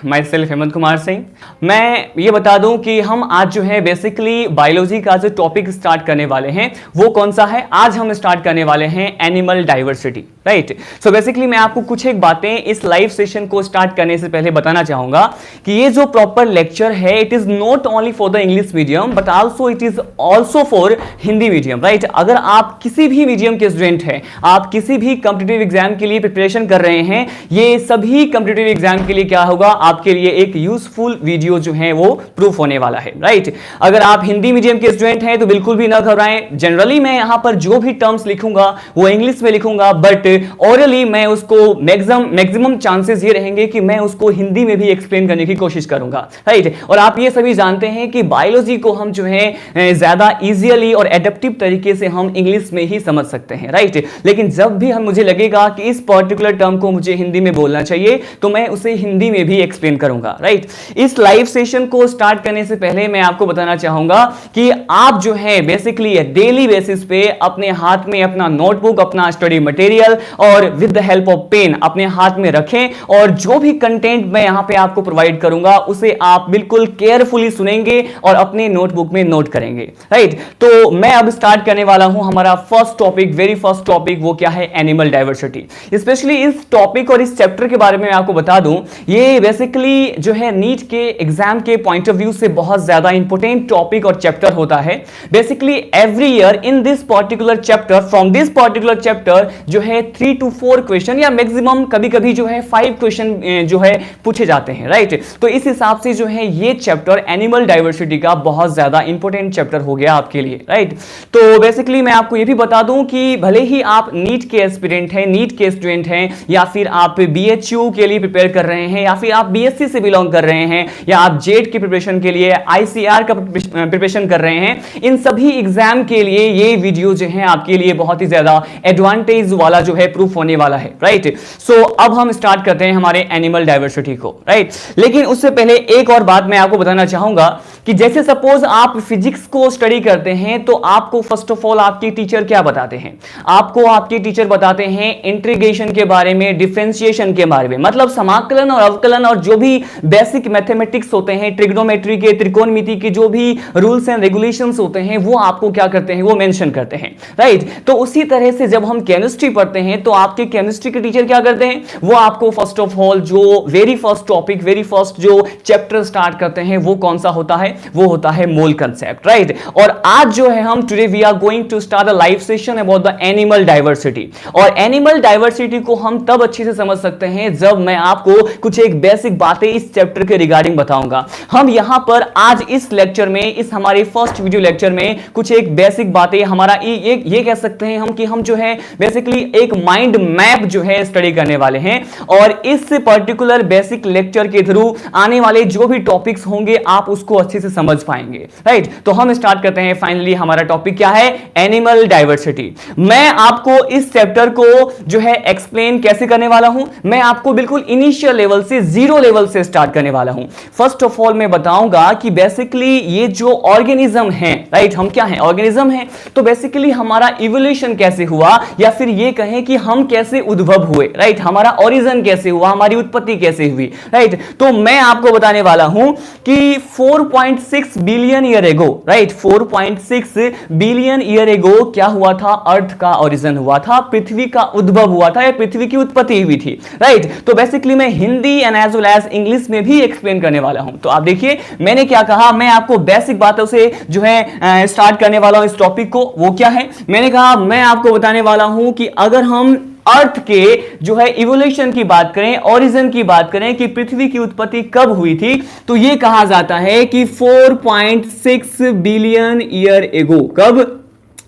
My self Hemant Kumar Singh. मैं ये बता दूं कि हम आज जो है बेसिकली बायोलॉजी का जो टॉपिक स्टार्ट करने वाले हैं वो कौन सा है। आज हम स्टार्ट करने वाले हैं animal diversity, right. So basically मैं आपको कुछ एक बातें इस लाइव सेशन को स्टार्ट करने से पहले बताना चाहूंगा कि ये जो प्रॉपर लेक्चर है it is not only for the English medium but also it is also for Hindi medium, right. अगर आप किसी भी मीडियम के स्टूडेंट हैं, आप किसी भी कॉम्पिटिटिव एग्जाम के लिए प्रिपरेशन कर रहे हैं, ये सभी कॉम्पिटिटिव एग्जाम के लिए क्या होगा, आपके लिए एक यूजफुल वीडियो जो है वो प्रूफ होने वाला है, राइट। अगर आप हिंदी मीडियम के स्टूडेंट हैं तो बिल्कुल भी ना घबराएं। जनरली मैं यहां पर जो भी टर्म्स लिखूंगा वो इंग्लिश में लिखूंगा, बट ओरली मैं उसको मैक्सिमम चांसेस ये रहेंगे कि मैं उसको हिंदी में भी एक्सप्लेन करने की कोशिश करूंगा, राइट। और आप ये सभी जानते हैं कि बायोलॉजी को हम जो है ज्यादा इजीली और एडेप्टिव तरीके से हम इंग्लिश में ही समझ सकते हैं, राइट। लेकिन जब भी हम मुझे लगेगा कि इस पर्टिकुलर टर्म को मुझे हिंदी में बोलना चाहिए तो मैं उसे हिंदी में भी एक्सप्लेन करूंगा, राइट। इस लाइव सेशन को स्टार्ट करने से पहले मैं आपको बताना चाहूंगा कि आप जो है बेसिकली डेली बेसिस पे अपने हाथ में अपना नोटबुक, अपना स्टडी मटेरियल और with the help of pen अपने हाथ में रखें और जो भी कंटेंट मैं यहां पे आपको प्रोवाइड करूंगा उसे आप बिल्कुल केयरफुली सुनेंगे और अपने नोटबुक में नोट करेंगे, राइट। तो मैं अब स्टार्ट करने वाला हूं हमारा first topic, very first topic, वो क्या है, एनिमल डाइवर्सिटी। स्पेशली इस टॉपिक और इस चैप्टर के बारे में आपको बता दूं, ये बेसिकली जो है नीट के एग्जाम के पॉइंट ऑफ व्यू से बहुत ज्यादा इंपॉर्टेंट टॉपिक और चैप्टर होता है। Basically every year in this particular chapter, from this particular chapter जो है 3 to 4 क्वेश्चन या मैक्सिमम कभी-कभी जो है 5 क्वेश्चन जो है पूछे जाते हैं, राइट। तो इस हिसाब से जो है ये चैप्टर एनिमल डाइवर्सिटी का बहुत ज्यादा इंपॉर्टेंट चैप्टर हो गया आपके लिए, राइट। तो बेसिकली मैं आपको ये भी बता दूं कि भले ही आप नीट के एस्पिरेंट हैं, नीट के स्टूडेंट हैं, या फिर आप बीएचयू के लिए प्रिपेयर कर रहे हैं, या फिर आप बीएससी से बिलोंग कर रहे हैं, या आप जेट की प्रिपरेशन के लिए, आईसीआर का प्रिपरेशन कर रहे हैं, इन सभी एग्जाम के लिए ये वीडियो जो है आपके लिए बहुत ही ज्यादा एडवांटेज वाला जो है प्रूफ होने वाला है, राइट। सो अब हम स्टार्ट करते हैं हमारे एनिमल डाइवर्सिटी को, राइट। लेकिन उससे पहले एक और बात मैं आपको बताना चाहूंगा कि जैसे सपोज आप फिजिक्स को स्टडी करते हैं तो आपको फर्स्ट ऑफ ऑल आपके टीचर क्या बताते हैं, आपको आपके टीचर बताते हैं इंटीग्रेशन के बारे में, डिफरेंशिएशन के बारे में, मतलब समाकलन और अवकलन और जो भी बेसिक मैथमेटिक्स होते हैं, ट्रिग्नोमेट्री के, त्रिकोणमिति के जो भी रूल्स एंड रेगुलेशंस होते हैं वो आपको क्या करते हैं, वो मेंशन करते हैं, राइट। तो उसी तरह से जब हम केमिस्ट्री पढ़ते हैं तो आपके केमिस्ट्री के टीचर क्या करते हैं, वो आपको फर्स्ट ऑफ ऑल जो very first topic, very first जो चैप्टर स्टार्ट करते हैं वो कौन सा होता है, वो होता है मोल कंसेप्ट, राइट। और आज जो है हम today we are going to start a live session about the animal diversity. और एनिमल डाइवर्सिटी को हम तब अच्छे से समझ सकते हैं जब मैं आपको कुछ एक बेसिक बातें इस चैप्टर के रिगार्डिंग बताऊंगा। हम यहां पर आज इस लेक्चर में, इस हमारे फर्स्ट वीडियो लेक्चर में कुछ एक बेसिक बातें, हमारा ये कह सकते हैं हम कि हम जो है बेसिकली एक माइंड मैप जो है स्टडी करने वाले हैं और इस पर्टिकुलर बेसिक लेक्चर के थ्रू आने वाले जो भी टॉपिक्स होंगे आप उसको अच्छे से समझ पाएंगे, राइट। तो हम स्टार्ट करते हैं। फाइनली हमारा टॉपिक क्या है, एनिमल डाइवर्सिटी। मैं आपको इस चैप्टर को जो है एक्सप्लेन कैसे करने वाला हूं, मैं आपको बिल्कुल इनिशियल लेवल से, जीरो लेवल से स्टार्ट करने वाला हूं। फर्स्ट ऑफ ऑल मैं बताऊंगा कि बेसिकली ये जो ऑर्गेनिज्म है, राइट, हम क्या है, ऑर्गेनिज्म है। तो बेसिकली हमारा इवोल्यूशन कैसे हुआ, या फिर ये कहें कि हम कैसे उद्भव हुए, राइट, हमारा ओरिजिन कैसे हुआ, हमारी उत्पत्ति कैसे हुई, राइट। तो मैं आपको बताने वाला हूं कि 4.6 billion year ago, right, 4.6 billion year ago क्या हुआ था, अर्थ का ओरिजिन हुआ था, पृथ्वी का उद्भव हुआ था, या पृथ्वी की उत्पत्ति हुई थी, राइट। तो बेसिकली मैं Hindi and as well as English में भी एक्सप्लेन करने वाला हूं। तो आप देखिए मैंने क्या कहा, मैं आपको बेसिक बातों से जो है स्टार्ट करने वाला हूं इस टॉपिक को। वो क्या है, मैंने कहा मैं आपको बताने वाला हूं कि अगर हम अर्थ के जो है इवोल्यूशन की बात करें, ओरिजिन की बात करें कि पृथ्वी की उत्पत्ति कब हुई थी, तो यह कहा जाता है कि 4.6 बिलियन ईयर एगो। कब,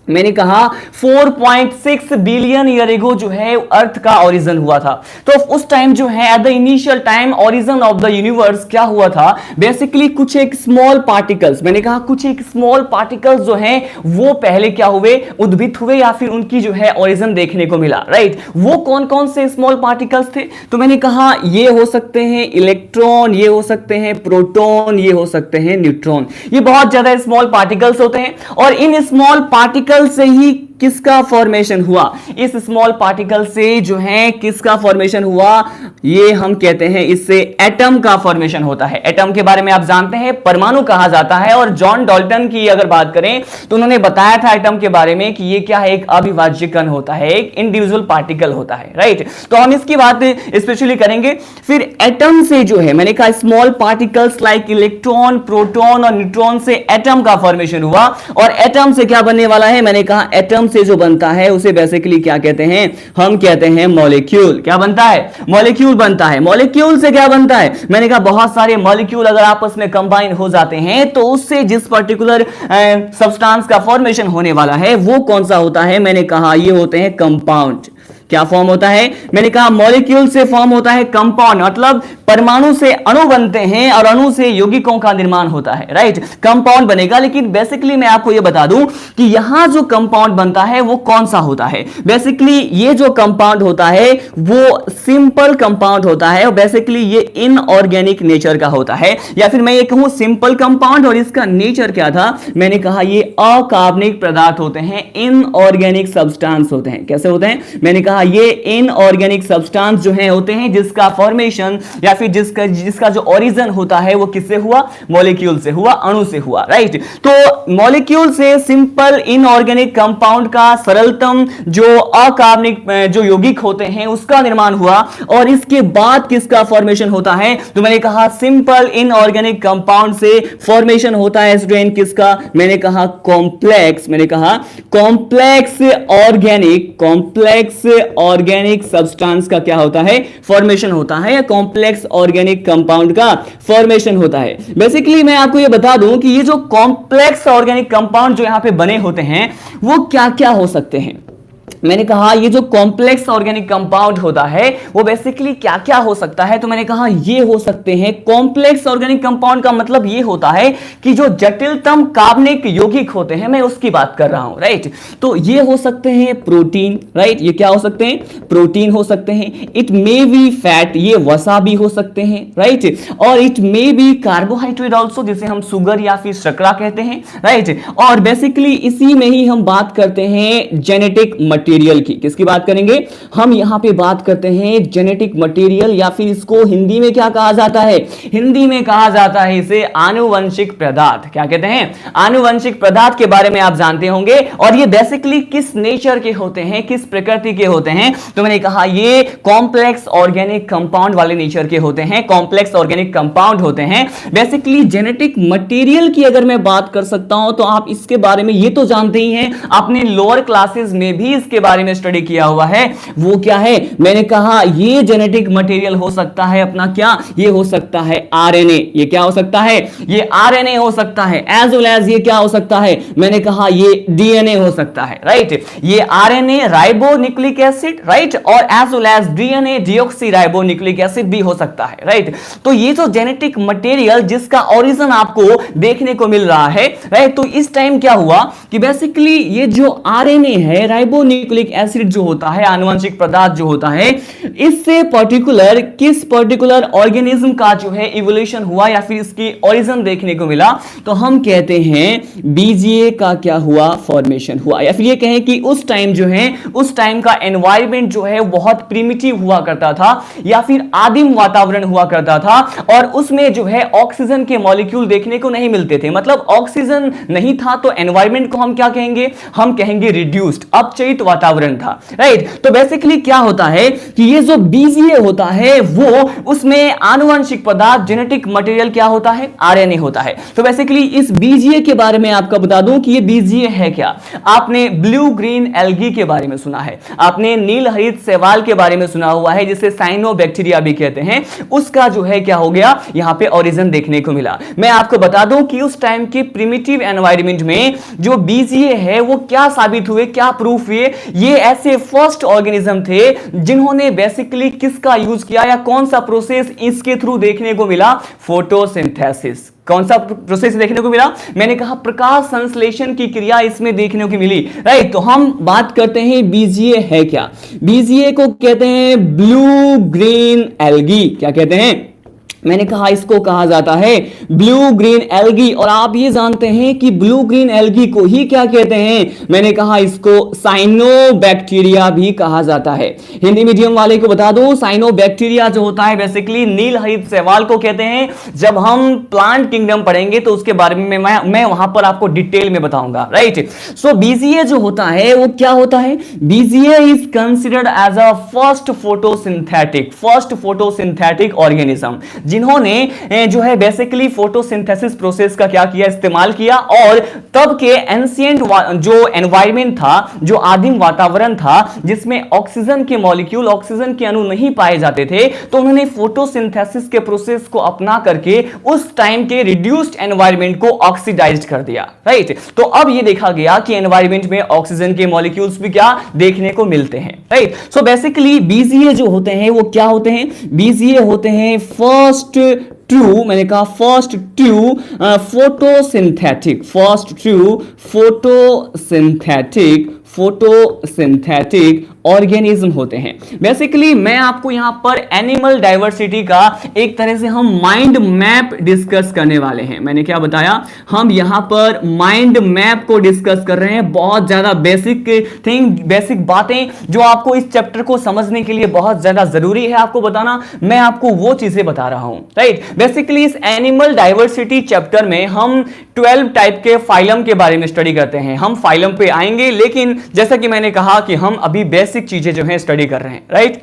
मैंने कहा 4.6 बिलियन ईयर एगो जो है अर्थ का ओरिजिन हुआ था। तो उस टाइम जो है at the initial time origin of the universe क्या हुआ था, बेसिकली कुछ एक स्मॉल पार्टिकल्स, मैंने कहा कुछ एक स्मॉल पार्टिकल्स जो हैं वो पहले क्या हुए, उद्भित हुए या फिर उनकी जो है ओरिजिन देखने को मिला, राइट। वो कौन कौन से स्मॉल पार्टिकल्स थे, तो मैंने कहा ये हो सकते हैं इलेक्ट्रॉन, ये हो सकते हैं प्रोटॉन, ये हो सकते हैं न्यूट्रॉन। ये बहुत ज्यादा स्मॉल पार्टिकल्स होते हैं और इन स्मॉल पार्टिकल से ही किसका फॉर्मेशन हुआ, इस स्मॉल पार्टिकल से जो है किसका फॉर्मेशन हुआ, ये हम कहते हैं इससे एटम का फॉर्मेशन होता है। एटम के बारे में आप जानते हैं परमाणु कहा जाता है और जॉन डाल्टन की अगर बात करें तो उन्होंने बताया था एटम के बारे में कि ये क्या है, एक अविभाज्य कण होता है, एक इंडिविजुअल पार्टिकल होता है, राइट। तो हम इसकी बात स्पेशली करेंगे। फिर एटम से जो है मैंने कहा small particles like electron, proton और न्यूट्रॉन से एटम का फॉर्मेशन हुआ और एटम से क्या बनने वाला है, मैंने कहा एटम से जो बनता है उसे बेसिकली क्या कहते हैं, हम कहते हैं मॉलिक्यूल। क्या बनता है, मॉलिक्यूल बनता है। मॉलिक्यूल से क्या बनता है, मैंने कहा बहुत सारे मॉलिक्यूल अगर आपस में कंबाइन हो जाते हैं तो उससे जिस पर्टिकुलर सब्सटेंस का फॉर्मेशन होने वाला है वो कौन सा होता है, मैंने कहा ये होते हैं कंपाउंड। क्या फॉर्म होता है, मैंने कहा मॉलिक्यूल से फॉर्म होता है कंपाउंड, मतलब परमाणु से अणु बनते हैं और अणु से यौगिकों का निर्माण होता है, राइट। कंपाउंड बनेगा, लेकिन बेसिकली मैं आपको यह बता दूं कि यहां जो कंपाउंड बनता है वो कौन सा होता है। बेसिकली ये जो कंपाउंड होता है वो सिंपल कंपाउंड होता है और बेसिकली ये इनऑर्गेनिक नेचर का होता है, या फिर मैं ये कहूं सिंपल कंपाउंड और इसका नेचर क्या था, मैंने कहा ये अकार्बनिक पदार्थ होते हैं, इनऑर्गेनिक सब्सटेंस होते हैं। कैसे होते हैं, मैंने कहा ये इनऑर्गेनिक सब्सटेंस जो है होते हैं जिसका फॉर्मेशन या फिर जिसका जो ओरिजिन होता है वो किससे हुआ, मॉलिक्यूल से हुआ, अणु से हुआ, राइट। तो मॉलिक्यूल से सिंपल इनऑर्गेनिक कंपाउंड का सरलतम जो अकार्बनिक जो यौगिक होते हैं उसका निर्माण हुआ और इसके बाद किसका फॉर्मेशन होता है, तो मैंने कहा सिंपल इनऑर्गेनिक कंपाउंड से फॉर्मेशन होता है स्टूडेंट किसका, मैंने कहा कॉम्प्लेक्स, मैंने कहा कॉम्प्लेक्स ऑर्गेनिक सब्सटेंस का क्या होता है, फॉर्मेशन होता है, या कॉम्प्लेक्स ऑर्गेनिक कंपाउंड का फॉर्मेशन होता है। बेसिकली मैं आपको यह बता दूं कि ये जो कॉम्प्लेक्स ऑर्गेनिक कंपाउंड जो यहां पे बने होते हैं वो क्या क्या हो सकते हैं। मैंने कहा ये जो कॉम्प्लेक्स ऑर्गेनिक कंपाउंड होता है वो बेसिकली क्या क्या हो सकता है, तो मैंने कहा ये हो सकते हैं कॉम्प्लेक्स ऑर्गेनिक कंपाउंड का मतलब ये होता है कि जो जटिलतम कार्बनिक यौगिक होते हैं मैं उसकी बात कर रहा हूं, राइट। तो ये हो सकते हैं प्रोटीन, राइट, ये क्या हो सकते हैं, प्रोटीन हो सकते हैं, इट मे बी फैट, ये वसा भी हो सकते हैं, राइट, और it may B carbohydrate also, जिसे हम शुगर या फिर शर्करा कहते हैं, राइट। और बेसिकली इसी में ही हम बात करते हैं जेनेटिक मटेरियल की। किसकी बात करेंगे, हम यहां पे बात करते हैं जेनेटिक मटेरियल, या फिर इसको हिंदी में क्या कहा जाता है, हिंदी में कहा जाता है इसे आनुवंशिक पदार्थ। क्या कहते हैं, आनुवंशिक पदार्थ के बारे में आप जानते होंगे। और ये बेसिकली किस नेचर के होते हैं, किस प्रकृति के होते हैं, तो मैंने कहा ये कॉम्प्लेक्स ऑर्गेनिक कंपाउंड वाले नेचर के होते हैं, कॉम्प्लेक्स ऑर्गेनिक कंपाउंड होते हैं। बेसिकली जेनेटिक मटेरियल की अगर मैं बात कर सकता हूं तो आप इसके बारे में ये तो जानते ही हैं, आपने लोअर क्लासेस में भी इसके बारे में स्टडी किया हुआ है। वो क्या है, मैंने कहा ये जेनेटिक मटेरियल हो सकता है अपना क्या, ये हो सकता है आरएनए। ये क्या हो सकता है, ये आरएनए हो सकता है, एज वेल एज ये क्या हो सकता है, मैंने कहा ये डीएनए हो सकता है, राइट। ये आरएनए राइबोन्यूक्लिक एसिड, राइट, और as well as DNA deoxyribonucleic acid भी हो सकता है, राइट। तो ये जो जेनेटिक मटेरियल जिसका ओरिजिन आपको देखने को मिल रहा है, राइट, तो इस टाइम क्या हुआ कि बेसिकली ये जो आरएनए है, राइबोन्यूक्लिक एसिड जो होता है, आनुवंशिक पदार्थ जो होता है, इससे पर्टिकुलर किस पर्टिकुलर ऑर्गेनिज्म का जो है इवोल्यूशन हुआ या फिर इसकी ओरिजिन देखने को मिला, तो हम कहते हैं बीजीए का क्या हुआ, फॉर्मेशन हुआ। या फिर ये कहें कि उस टाइम जो है, उस टाइम का एनवायरनमेंट जो है बहुत प्रिमिटिव हुआ करता था या फिर आदिम वातावरण हुआ करता था और उसमें जो है ऑक्सीजन के मॉलिक्यूल देखने को नहीं मिलते थे। मतलब ऑक्सीजन नहीं था तो एनवायरनमेंट को हम क्या कहेंगे, हम कहेंगे रिड्यूस्ड, अपचयित वातावरण वातावरण था, राइट। तो बेसिकली क्या होता है कि ये जो बीजीए होता है वो उसमें आनुवंशिक पदार्थ जेनेटिक मटेरियल क्या होता है, आरएनए होता है। तो बेसिकली इस बीजीए के बारे में आपको बता दूं कि ये बीजीए है क्या। आपने ब्लू ग्रीन एल्गी के बारे में सुना है, आपने नील हरित शैवाल के बारे में सुना हुआ है जिसे साइनोबैक्टीरिया भी कहते हैं, उसका जो है क्या हो गया, यहां पे ओरिजिन देखने को मिला। मैं आपको बता दूं कि उस टाइम के प्रिमिटिव एनवायरनमेंट में जो बीजीए है वो क्या साबित हुए, क्या प्रूफ हुए, ये ऐसे फर्स्ट ऑर्गेनिज्म थे जिन्होंने बेसिकली किसका यूज किया या कौन सा प्रोसेस इसके थ्रू देखने को मिला, फोटोसिंथेसिस। कौन सा प्रोसेस देखने को मिला, मैंने कहा प्रकाश संश्लेषण की क्रिया इसमें देखने को मिली, राइट। तो हम बात करते हैं बीजीए है क्या। बीजीए को कहते हैं ब्लू ग्रीन एल्गी। क्या कहते हैं, मैंने कहा इसको कहा जाता है ब्लू ग्रीन एल्गी। और आप ये जानते हैं कि ब्लू ग्रीन एल्गी को ही क्या कहते हैं, मैंने कहा इसको साइनोबैक्टीरिया भी कहा जाता है। हिंदी मीडियम वाले को बता दूं, साइनोबैक्टीरिया जो होता है बेसिकली नील हरित शैवाल को कहते हैं। जब हम प्लांट किंगडम पढ़ेंगे तो उसके बारे में मैं वहां पर आपको डिटेल में बताऊंगा, राइट। सो बीजीए जो होता है वो क्या होता है, BGA is considered as a first photosynthetic organism जिन्होंने जो है बेसिकली फोटोसिंथेसिस प्रोसेस का क्या किया, इस्तेमाल किया। और तब के एंशिएंट जो एनवायरनमेंट था, जो आदिम वातावरण था जिसमें ऑक्सीजन के मॉलिक्यूल, ऑक्सीजन के अणु नहीं पाए जाते थे, तो उन्होंने फोटोसिंथेसिस के प्रोसेस को अपना करके उस टाइम के रिड्यूस्ड एनवायरनमेंट को ऑक्सीडाइज्ड कर दिया, राइट। तो अब ये देखा गया कि एनवायरनमेंट में ऑक्सीजन के मॉलिक्यूल्स भी क्या देखने को मिलते हैं, राइट। सो बेसिकली बीजीए जो होते हैं वो क्या होते हैं, बीजीए होते हैं फर्स्ट ट्रू, मैंने कहा फर्स्ट ट्रू फोटोसिंथेटिक ऑर्गेनिज्म होते हैं। बेसिकली मैं आपको यहां पर एनिमल डाइवर्सिटी का एक तरह से हम माइंड मैप डिस्कस करने वाले हैं। मैंने क्या बताया, हम यहां पर माइंड मैप को डिस्कस कर रहे हैं। बहुत ज्यादा बेसिक थिंग, बेसिक बातें जो आपको इस चैप्टर को समझने के लिए बहुत ज्यादा जरूरी है आपको बताना, मैं आपको वो चीजें बता रहा हूं, राइट। बेसिकली इस एनिमल डाइवर्सिटी चैप्टर में हम 12 टाइप के फाइलम के बारे में स्टडी करते हैं। हम फाइलम पे आएंगे, लेकिन जैसा कि मैंने कहा कि हम अभी बेसिक चीजें जो है स्टडी कर रहे हैं, राइट।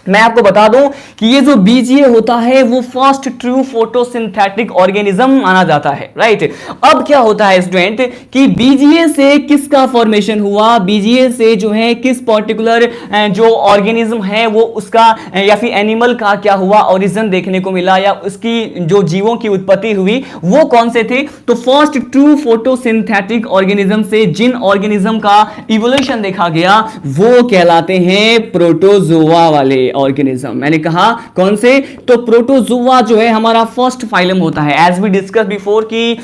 मैं आपको बता दूं कि ये जो बीजीए होता है वो फर्स्ट ट्रू फोटोसिंथेटिक ऑर्गेनिज्म माना जाता है, राइट। अब क्या होता है स्टूडेंट कि बीजीए से किसका फॉर्मेशन हुआ, बीजीए से जो है किस पर्टिकुलर जो ऑर्गेनिज्म है वो उसका या फिर एनिमल का क्या हुआ, ओरिजिन देखने को मिला, या उसकी जो जीवों की उत्पत्ति हुई वो कौन से थे। तो फर्स्ट ट्रू फोटोसिंथेटिक ऑर्गेनिज्म से जिन ऑर्गेनिज्म का इवोल्यूशन देखा गया वो कहलाते हैं प्रोटोजोआ वाले ऑर्गेनिज्म। मैंने कहा कौन से, तो प्रोटोजोआ जो है हमारा फर्स्ट फाइलम होता है। एज वी डिस्कस बिफोर कि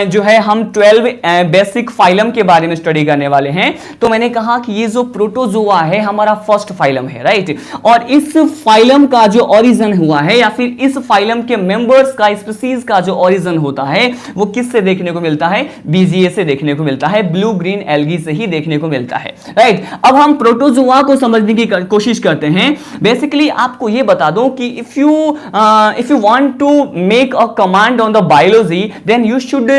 जो है हम 12 बेसिक फाइलम के बारे में स्टडी करने वाले हैं, तो मैंने कहा कि ये जो प्रोटोजोआ है हमारा फर्स्ट फाइलम है, राइट। और इस फाइलम का जो ओरिजिन हुआ है या फिर इस फाइलम के मेंबर्स का, स्पीसीज का जो ओरिजिन होता है वो किससे देखने को मिलता है, बीजीए से देखने को मिलता है, ब्लू ग्रीन एल्गी से ही देखने को मिलता है, राइट। अब हम प्रोटोजोआ को समझने की कोशिश करते हैं। बेसिकली आपको ये बता दूं कि if you want to make a command on the biology then you should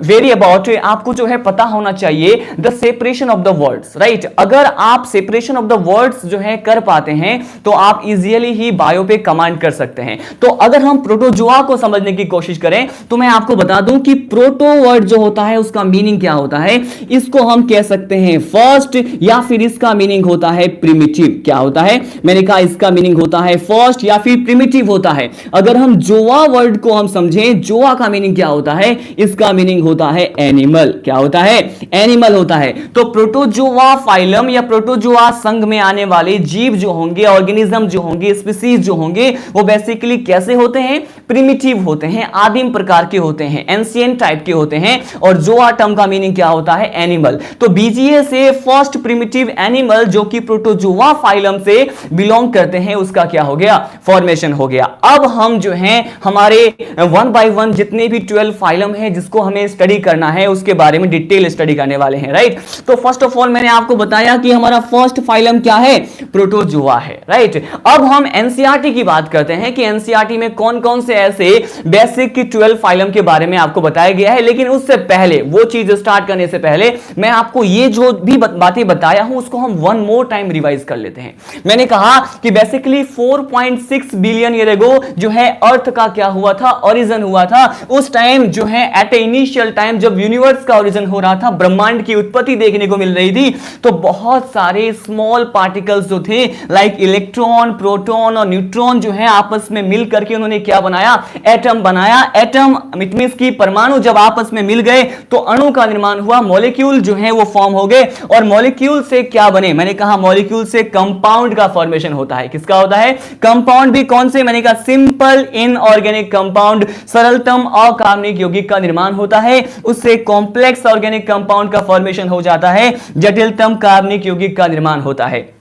very about, आपको जो है पता होना चाहिए the separation of the words, right. अगर आप सेपरेशन ऑफ द वर्ड्स जो है कर पाते हैं तो आप इजीली ही बायो पे कमांड कर सकते हैं। तो अगर हम प्रोटोजोआ को समझने की कोशिश करें तो मैं आपको बता दूं कि प्रोटो वर्ड जो होता है उसका मीनिंग क्या होता है, इसको हम कह सकते हैं फर्स्ट, या फिर इसका मीनिंग होता है प्रिमिटिव। क्या होता है, मैंने कहा इसका मीनिंग होता है फर्स्ट या फिर प्रिमिटिव होता है। अगर हम जोआ वर्ड को हम समझें, जोआ का मीनिंग क्या होता है, इसका मीनिंग होता है एनिमल। क्या होता है, एनिमल होता है। तो प्रोटोजोआ फाइलम या प्रोटोजोआ संघ में आने वाले जीव जो होंगे, ऑर्गेनिज्म जो होंगे, स्पीसीज जो होंगे, वो बेसिकली कैसे होते हैं, प्रिमिटिव होते हैं, आदिम प्रकार के होते हैं, एंशिएंट टाइप के होते हैं। और जोआ टर्म का मीनिंग क्या होता है, एनिमल। तो बीजीए से फर्स्ट प्रिमिटिव एनिमल जो कि प्रोटोजोआ फाइलम से बिलोंग करते हैं उसका क्या हो गया, फॉर्मेशन हो गया। अब हम जो हैं हमारे 1 बाय 1 जितने भी 12 फाइलम है जिसको हमें स्टडी करना है उसके बारे में डिटेल स्टडी करने वाले हैं, राइट। तो फर्स्ट ऑफ ऑल मैंने आपको बताया कि हमारा फर्स्ट फाइलम क्या है, प्रोटोजोआ है, राइट। अब हम एनसीईआरटी की बात करते हैं कि एनसीईआरटी में कौन कौन से ऐसे बेसिक 12 फाइलम के बारे में आपको बताया गया है। लेकिन उससे पहले, वो चीज स्टार्ट करने से पहले मैं आपको ये जो भी बातें बताया हूं उसको हम वन मोर टाइम रिवाइज कर लेते हैं। मैंने कहा कि बेसिकली 4.6 बिलियन ईयर अगो जो है अर्थ का क्या हुआ था, ओरिजिन हुआ था। उस टाइम जो है एट ए इनिशियल टाइम जब यूनिवर्स का ओरिजिन हो रहा था, ब्रह्मांड की उत्पत्ति देखने को मिल रही थी, तो बहुत सारे स्मॉल पार्टिकल्स जो थे लाइक इलेक्ट्रॉन, प्रोटॉन और न्यूट्रॉन जो है आपस में मिल करके उन्होंने क्या बनाया, एटम बनाया। एटम इट मींस की परमाणु जब आपस में मिल गए तो अणु का निर्माण हुआ, मॉलिक्यूल जो है वो फॉर्म हो गए। और मॉलिक्यूल से क्या बने, मैंने कहा मॉलिक्यूल से कंपाउंड का फॉर्मेशन होता है। किसका होता है, कंपाउंड भी कौन से, मैंने कहा सिंपल इनऑर्गेनिक कंपाउंड, सरलतम अकार्बनिक यौगिक का निर्माण होता है। उससे कॉम्प्लेक्स ऑर्गेनिक कंपाउंड का फॉर्मेशन हो जाता है, जटिलतम कार्बनिक यौगिक का निर्माण होता है।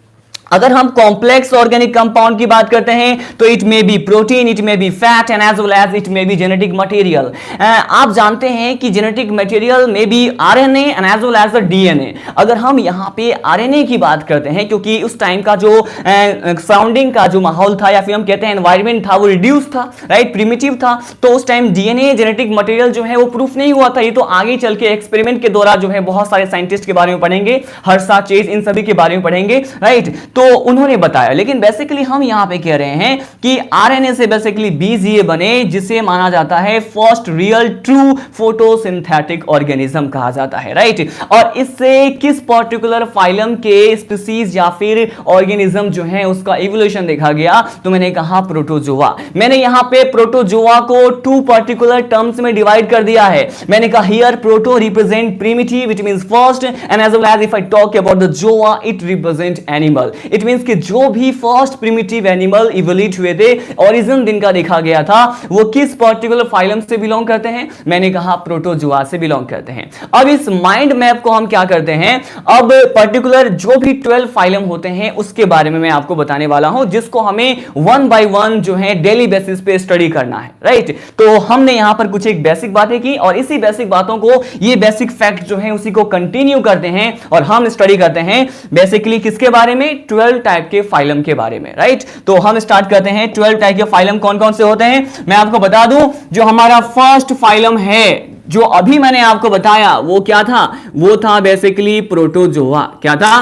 अगर हम कॉम्प्लेक्स ऑर्गेनिक कंपाउंड की बात करते हैं तो it may be protein, it may be fat and as well as it may be genetic material. आप जानते हैं कि जेनेटिक मटेरियल में बी RNA and as well as the DNA. अगर हम यहां पे आरएनए की बात करते हैं, क्योंकि उस टाइम का जो सराउंडिंग का जो माहौल था या फिर हम कहते हैं एनवायरमेंट था, वो रिड्यूस था, राइट, प्रिमिटिव था, तो उस टाइम डीएनए जेनेटिक मटेरियल जो है वो प्रूफ नहीं हुआ था। ये तो आगे चल के एक्सपेरिमेंट के द्वारा जो है बहुत सारे साइंटिस्ट के बारे में पढ़ेंगे, हर्षा, चेज, इन सभी के बारे में पढ़ेंगे, राइट, तो उन्होंने बताया। लेकिन बेसिकली हम यहां पे कह रहे हैं कि आरएनए से बेसिकली बीजीए बने, जिसे माना जाता है first real true photosynthetic organism कहा जाता है, राइट। और इससे किस पर्टिकुलर फाइलम के स्पीसीज या फिर ऑर्गेनिज्म जो है उसका इवोल्यूशन देखा गया, तो मैंने कहा प्रोटोजोआ। मैंने यहां पे प्रोटोजोआ को टू पर्टिकुलर टर्म्स में डिवाइड कर दिया है। मैंने कहा here proto represent primitive, it means first, and as well as if I talk about the zoa it represent animal. It means कि जो भी फर्स्ट प्रिमिटिव एनिमल इवोल्यूट हुए थे, ओरिजिन जिनका देखा गया था, वो किस पर्टिकुलर फाइलम से बिलोंग करते हैं, मैंने कहा प्रोटोजोआ से बिलोंग करते हैं। अब इस माइंड मैप को हम क्या करते हैं, अब पर्टिकुलर जो भी 12 फाइलम होते हैं उसके बारे में मैं आपको बताने वाला हूं, जिसको हमें वन बाय वन जो है डेली बेसिस पे स्टडी करना है, राइट। तो हमने यहां पर कुछ एक बेसिक बातें की और इसी बेसिक बातों को, ये बेसिक फैक्ट जो है उसी को कंटिन्यू करते हैं और हम स्टडी करते हैं बेसिकली किसके बारे में, 12 टाइप के फाइलम के बारे में, राइट। तो हम स्टार्ट करते हैं 12 टाइप के फाइलम कौन कौन से होते हैं। मैं आपको बता दूं, जो हमारा फर्स्ट फाइलम है जो अभी मैंने आपको बताया वो क्या था, वो था बेसिकली प्रोटोजोआ। क्या था,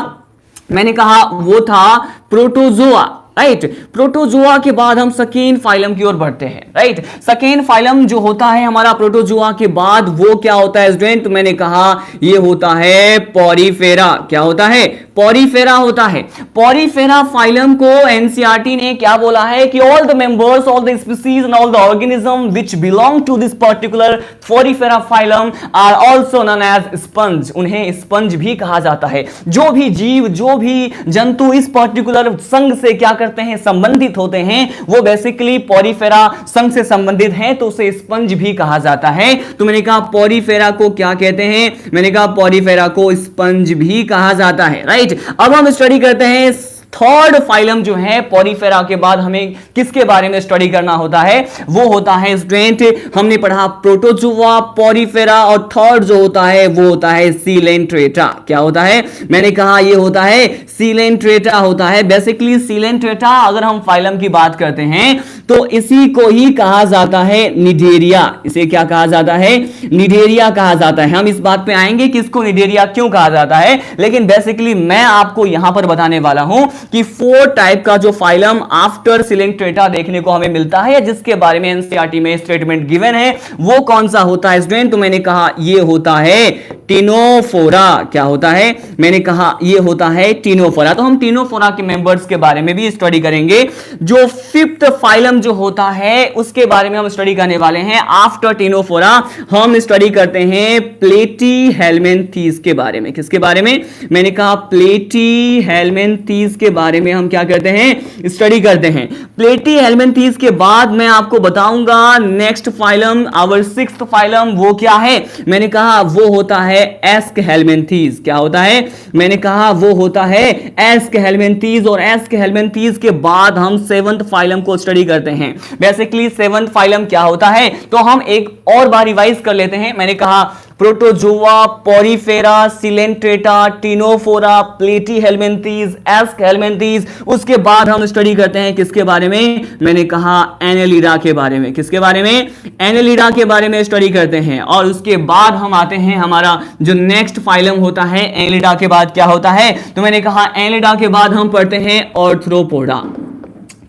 मैंने कहा वो था प्रोटोजोआ, राइट। प्रोटोजोआ के बाद हम सेकेंड फाइलम की ओर बढ़ते हैं, राइट। सेकेंड फाइलम जो होता है हमारा प्रोटोजोआ के बाद, वो क्या होता है स्टूडेंट, तो मैंने कहा ये होता है पॉरीफेरा। क्या होता है, पॉरीफेरा होता है। पॉरीफेरा फाइलम को एनसीईआरटी ने क्या बोला है कि all the members, all the species and all the organism which belong to this particular Porifera phylum are also known as sponge. उन्हें स्पंज भी कहा जाता है। जो भी जीव, जो भी जंतु इस पर्टिकुलर संघ से क्या करते हैं, संबंधित होते हैं, वो बेसिकली पॉरीफेरा संघ से संबंधित हैं, तो उसे स्पंज भी कहा जाता है। तो मैंने कहा पॉरीफेरा को क्या कहते हैं, मैंने कहा पॉरीफेरा को स्पंज भी कहा जाता है, राइट। अब हम स्टडी करते हैं थर्ड फाइलम जो है पॉरीफेरा के बाद हमें किसके बारे में स्टडी करना होता है, वो होता है स्टूडेंट, हमने पढ़ा प्रोटोजोआ, पॉरीफेरा और थर्ड जो होता है वो होता है सीलेंट्रेटा। क्या होता है, मैंने कहा ये होता है सीलेंट्रेटा होता है। बेसिकली सीलेंट्रेटा अगर हम फाइलम की बात करते हैं तो इसी को ही कहा जाता है निडेरिया। इसे क्या कहा जाता है, निडेरिया कहा जाता है। हम इस बात पे आएंगे कि इसको निडेरिया क्यों कहा जाता है, लेकिन बेसिकली मैं आपको यहां पर बताने वाला हूं कि 4 टाइप का जो फाइलम आफ्टर सीलेंट्रेटा देखने को हमें मिलता है, या जिसके बारे में एनसीईआरटी में स्टेटमेंट गिवन है, वो कौन सा होता है स्टूडेंट, तो मैंने कहा ये होता है टिनोफोरा। क्या होता है, मैंने कहा ये होता है टिनोफोरा। तो हम टिनोफोरा के मेंबर्स के बारे में भी स्टडी करेंगे। जो 5th फाइलम जो होता है उसके बारे में हम स्टडी करने वाले हैं। आफ्टर टिनोफोरा हम स्टडी करते हैं प्लेटीहेल्मिन्थीज के बारे में। किसके बारे में, मैंने कहा प्लेटीहेल्मिन्थीज के बारे में हम क्या करते हैं, स्टडी करते हैं। प्लेटीहेल्मिन्थीज के बाद मैं आपको बताऊंगा next phylum, our 6th phylum, वो क्या है, मैंने कहा वो होता है एस्कहेल्मिन्थीज। क्या होता है, मैंने कहा वो होता है एस्कहेल्मिन्थीज। और एस्कहेल्मिन्थीज के बाद हम 7th फाइलम को स्टडी करते हैं। बेसिकली 7th फाइलम क्या होता है, तो हम एक और बार रिवाइज कर लेते हैं। मैंने कहा Protozoa, Porifera, Coelenterata, Ctenophora, Platyhelminthes, Aschelminthes. उसके बाद हम स्टडी करते हैं किसके बारे में? मैंने कहा एनेलिडा के बारे में। किसके बारे में? एनेलिडा के बारे में स्टडी करते हैं। और उसके बाद हम आते हैं, हमारा जो नेक्स्ट फाइलम होता है एनेलिडा के बाद क्या होता है? तो मैंने कहा एनेलिडा के बाद हम पढ़ते हैं ऑर्थ्रोपोडा।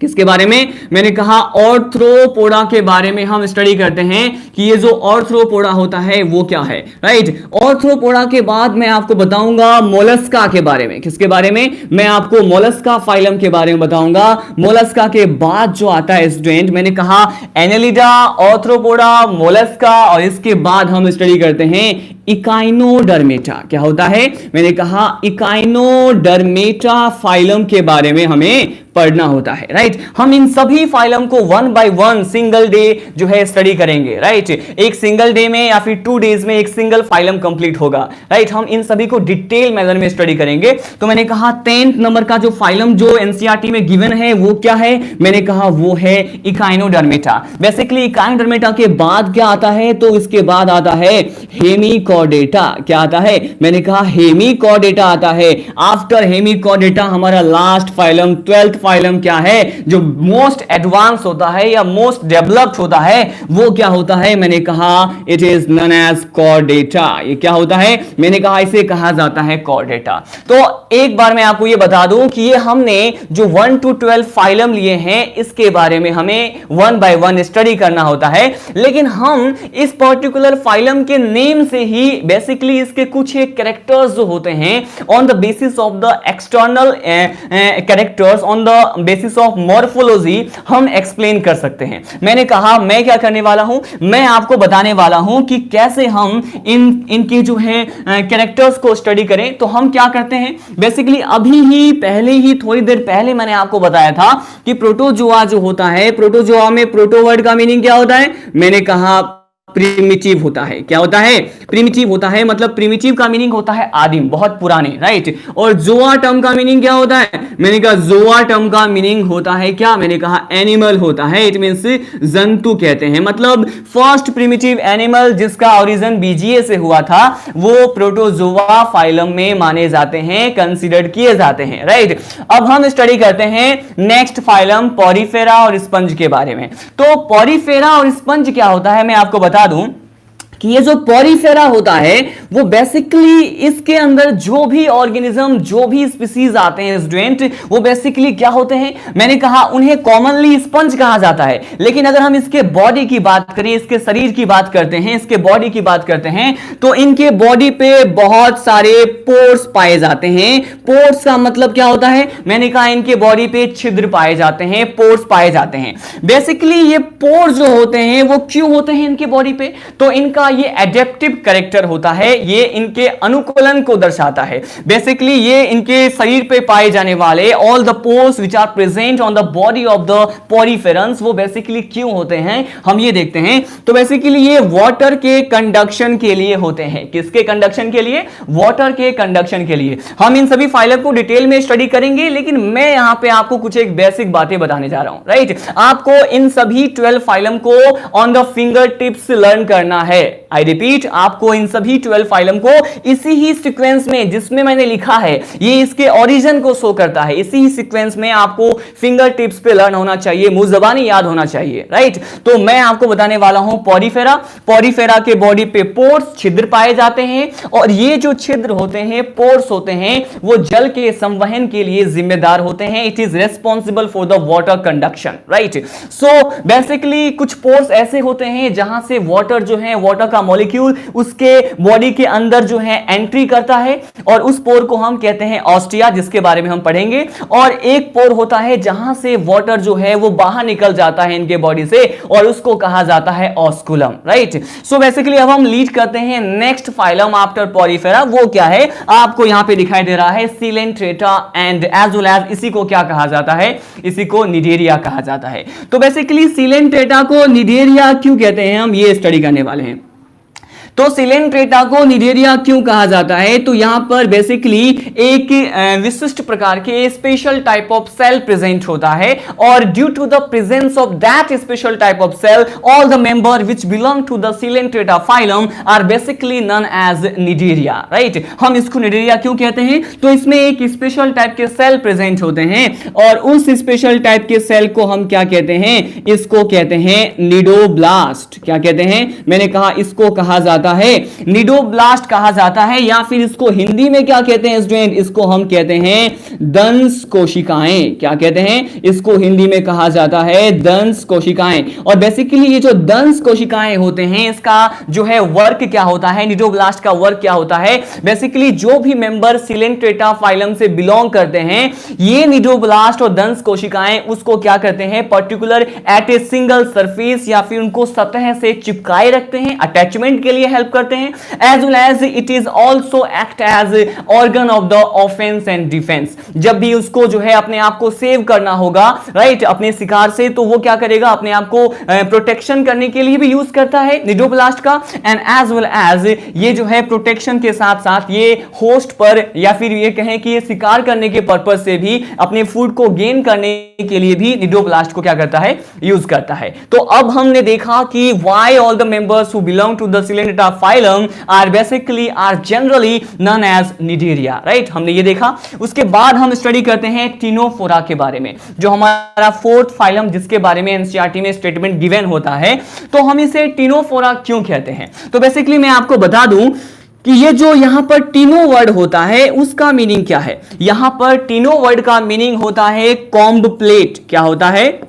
किसके बारे में? मैंने कहा ऑर्थ्रोपोडा के बारे में हम स्टडी करते हैं कि ये जो ऑर्थ्रोपोडा होता है वो क्या है, राइट। ऑर्थ्रोपोडा के बाद मैं आपको बताऊंगा मोलस्का के बारे में। किसके बारे में? मैं आपको मोलस्का फाइलम के बारे में बताऊंगा। मोलस्का के बाद जो आता है स्टूडेंट, मैंने कहा एनेलिडा, ऑर्थ्रोपोडा, मोलस्का, और इसके बाद हम स्टडी करते हैं इकाइनोडर्मेटा। क्या होता है? मैंने कहा इकाइनोडर्मेटा फाइलम के बारे में हमें पढ़ना होता है, राइट। हम इन सभी फाइलम को one by one single day जो है स्टडी करेंगे, राइट। एक सिंगल डे में या फिर 2 डेज में एक सिंगल फाइलम कंप्लीट होगा, राइट। हम इन सभी को डिटेल मैनर में स्टडी करेंगे। तो मैंने कहा 10th नंबर का जो फाइलम जो एनसीईआरटी में गिवन है वो क्या है? मैंने कहा वो है इकाइनोडर्मेटा। बेसिकली इकाइनोडर्मेटा के बाद क्या आता है? तो इसके बाद आता है हेमिकॉर्डेटा। क्या आता है? मैंने कहा हेमिकॉर्डेटा आता है। आफ्टर हेमिकॉर्डेटा हमारा लास्ट फाइलम 12th फाइलम क्या है? जो मोस्ट एडवांस होता है या मोस्ट डेवलप्ड होता है वो क्या होता है? मैंने कहा it is known as Chordata. ये क्या होता है? मैंने कहा इसे कहा जाता है कॉर्डेटा। तो एक बार मैं आपको ये बता दूं कि ये हमने जो 1 to 12 फाइलम लिए हैं इसके बारे में हमें 1 by 1 स्टडी करना होता है। लेकिन हम इस पर्टिकुलर फाइलम के नेम से ही बेसिकली इसके कुछ एक कैरेक्टर्स जो होते हैं on the basis of the external characters, on the basis of morphology हम एक्सप्लेन कर सकते हैं। मैंने कहा मैं क्या करने वाला हूं? मैं आपको बताने वाला हूं कि कैसे हम इनके जो है कैरेक्टर्स को स्टडी करें। तो हम क्या करते हैं बेसिकली, अभी ही पहले ही थोड़ी देर पहले मैंने आपको बताया था कि प्रोटोजोआ जो होता है, प्रोटोजोआ में प्रोटो वर्ड का मीनिंग क्या होता है? मैंने कहा प्रिमिटिव होता है। क्या होता है? प्रिमिटिव होता है। मतलब प्रिमिटिव का मीनिंग होता है आदिम, बहुत पुराने, राइट। और जोआ टर्म का मीनिंग क्या होता है? मैंने कहा जोआ टर्म का मीनिंग होता है क्या? मैंने कहा एनिमल होता है। इट मींस जंतु कहते हैं। मतलब फर्स्ट प्रिमिटिव एनिमल जिसका ओरिजिन बीजीए से हुआ था वो प्रोटोजोआ फाइलम में माने जाते हैं, कंसीडर्ड किए जाते हैं, राइट। अब हम स्टडी करते हैं नेक्स्ट फाइलम पोरीफेरा और स्पंज के बारे में। तो पोरीफेरा और स्पंज क्या होता है मैं आपको बता दूं कि ये जो पोरीफेरा होता है वो बेसिकली इसके अंदर जो भी ऑर्गेनिज्म, जो भी स्पीसीज आते हैं स्टूडेंट, वो बेसिकली क्या होते हैं? मैंने कहा उन्हें कॉमनली स्पंज कहा जाता है। लेकिन अगर हम इसके बॉडी की बात करें, इसके शरीर की बात करते हैं, इसके बॉडी की बात करते हैं, तो इनके बॉडी पे बहुत सारे पोर्स पाए जाते हैं। पोर्स का मतलब क्या होता है? मैंने कहा इनके बॉडी पे छिद्र पाए जाते हैं, पोर्स पाए जाते हैं। बेसिकली ये पोर्स जो होते हैं वो क्यों होते हैं इनके बॉडी पे? तो इनका ये एडेप्टिव कैरेक्टर होता है, ये इनके अनुकूलन को दर्शाता है। बेसिकली ये इनके शरीर पे पाए जाने वाले all the pores which are present on the body of the poriferans वो बेसिकली क्यों होते हैं हम ये देखते हैं। तो बेसिकली ये वाटर के कंडक्शन के लिए होते हैं। किसके कंडक्शन के लिए? वाटर के कंडक्शन के लिए। हम इन सभी फाइलम को डिटेल में स्टडी करेंगे, लेकिन मैं यहां पे आपको कुछ एक बेसिक बातें बताने जा रहा हूं, राइट। आपको इन सभी 12 फाइलम को on the finger tips learn करना है। आई रिपीट, आपको इन सभी 12 फाइलम को इसी ही सीक्वेंस में जिसमें मैंने लिखा है, ये इसके ओरिजिन को शो करता है, इसी ही सीक्वेंस में आपको फिंगर टिप्स पे लर्न होना चाहिए, मुंह ज़बानी याद होना चाहिए, राइट। तो मैं आपको बताने वाला हूं पोरीफेरा। पोरीफेरा के बॉडी पे पोर्स, छिद्र पाए जाते हैं, और ये जो छिद्र होते हैं, पोर्स होते हैं, वो जल के संवहन के लिए जिम्मेदार होते हैं। It is responsible for the water conduction, right. So basically कुछ पोर्स ऐसे होते हैं जहां से वाटर जो है, वाटर का मॉलिक्यूल उसके बॉडी के अंदर जो है एंट्री करता है, और उस पोर को हम कहते हैं ऑस्टिया, जिसके बारे में हम पढ़ेंगे। और एक पोर होता है जहां से वाटर जो है वो बाहर निकल जाता है इनके बॉडी से, और उसको कहा जाता है ऑस्कुलम, राइट। सो बेसिकली अब हम लीड करते हैं नेक्स्ट फाइलम आफ्टर पोरीफेरा। वो क्या है? आपको यहां पे दिखाई दे रहा है Coelenterata, and as well as इसी को क्या कहा जाता है? इसी को निडेरिया कहा जाता है। तो बेसिकली सिलेंट्रेटा को निडेरिया क्यों कहते हैं हम ये स्टडी करने वाले हैं। तो सिलेंट्रेटा को निडेरिया क्यों कहा जाता है? तो यहां पर बेसिकली एक विशिष्ट प्रकार के special type of cell present होता है और due to the presence of that special type of cell all the member which belong to the Coelenterata phylum are basically known as Cnidaria, right. हम इसको Cnidaria क्यों कहते हैं? तो इसमें एक स्पेशल टाइप के सेल प्रेजेंट होते हैं और उस स्पेशल टाइप के सेल को हम क्या कहते हैं? इसको कहते हैं निडोब्लास्ट। क्या कहते हैं? मैंने कहा इसको कहा जाता है निडोब्लास्ट कहा जाता है, या फिर इसको हिंदी में क्या कहते हैं स्टूडेंट? इसको हम कहते हैं दंश कोशिकाएं। क्या कहते हैं? इसको हिंदी में कहा जाता है दंश कोशिकाएं। और बेसिकली ये जो दंश कोशिकाएं होते हैं इसका जो है वर्क क्या होता है? निडोब्लास्ट का वर्क क्या होता है? बेसिकली जो भी मेंबर सिलेंट्रेटा फाइलम से बिलोंग करते हैं, ये निडोब्लास्ट और दंश कोशिकाएं उसको क्या करते हैं? Particular at a single surface या फिर उनको सतह से चिपकाए रखते हैं, अटैचमेंट के लिए हेल्प करते हैं, as well as it is also act as organ of the offence and defence. जब भी उसको जो है अपने आप को सेव करना होगा, राइट, अपने शिकार से, तो वो क्या करेगा? अपने आप को प्रोटेक्शन करने के लिए भी यूज करता है निडोब्लास्ट का। एंड एज वेल एज ये जो है प्रोटेक्शन के साथ साथ ये होस्ट पर या फिर ये कहें कि ये शिकार करने के पर्पज से भी अपने फूड को गेन करने के लिए भी निडोब्लास्ट को क्या करता है? यूज करता है। तो अब हमने देखा कि why all the members who belong to the Coelenterata phylum are basically are generally known as Cnidaria, right. हमने ये देखा। उसके बाद हम स्टडी करते हैं टिनोफोरा के बारे में, जो हमारा फोर्थ फाइलम जिसके बारे में एनसीईआरटी में स्टेटमेंट गिवन होता है। तो हम इसे टिनोफोरा क्यों कहते हैं? तो बेसिकली मैं आपको बता दूं कि ये जो यहां पर टीनो वर्ड होता है उसका मीनिंग क्या है? यहां पर टीनो वर्ड का मीनिंग होता है कॉम्ब प्लेट। क्या होता है?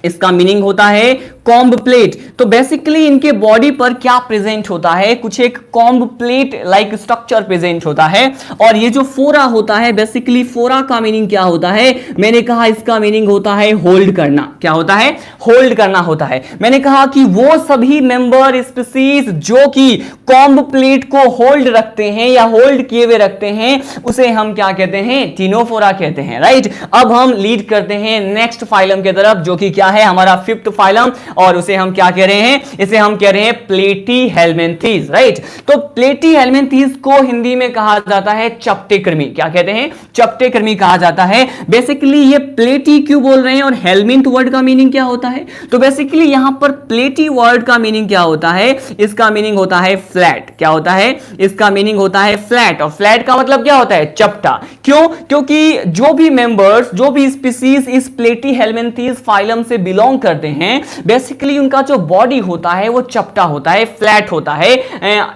इसका मीनिंग होता है कॉम्ब प्लेट। तो बेसिकली इनके बॉडी पर क्या प्रेजेंट होता है? कुछ एक comb plate like structure present होता है। और ये जो फोरा होता है, बेसिकली फोरा का मीनिंग क्या होता है? मैंने कहा इसका मीनिंग होता है होल्ड करना। क्या होता है? होल्ड करना होता है। मैंने कहा कि वो सभी मेंबर स्पीसीज जो कि कॉम्ब प्लेट को होल्ड रखते हैं या होल्ड किए हुए रखते हैं, उसे हम क्या कहते हैं? टिनोफोरा कहते हैं, राइट। अब हम लीड करते हैं नेक्स्ट फाइलम की तरफ, जो कि क्या है? हमारा फिफ्थ फाइलम, और उसे हम क्या कह रहे हैं? इसे हम कह रहे हैं प्लेटीहेल्मिन्थीज, राइट। तो प्लेटीहेल्मिन्थीज को हिंदी में कहा जाता है चपटे कृमि। क्या कहते हैं? चपटे कृमि कहा जाता है। बेसिकली ये प्लेटी क्यों बोल रहे हैं और हेल्मिन्थ वर्ड का मीनिंग क्या होता है? तो बेसिकली यहां पर प्लेटी वर्ड का मीनिंग क्या होता है? इसका मीनिंग होता है फ्लैट। क्या होता है? इसका मीनिंग होता है फ्लैट। और फ्लैट का मतलब क्या होता है? चपटा। क्यों? क्योंकि जो भी मेंबर्स, जो भी स्पीसीज इस प्लेटीहेल्मिन्थीज फाइलम से बिलोंग करते हैं, बेसिकली उनका जो बॉडी होता है वो चपटा होता है, फ्लैट होता है।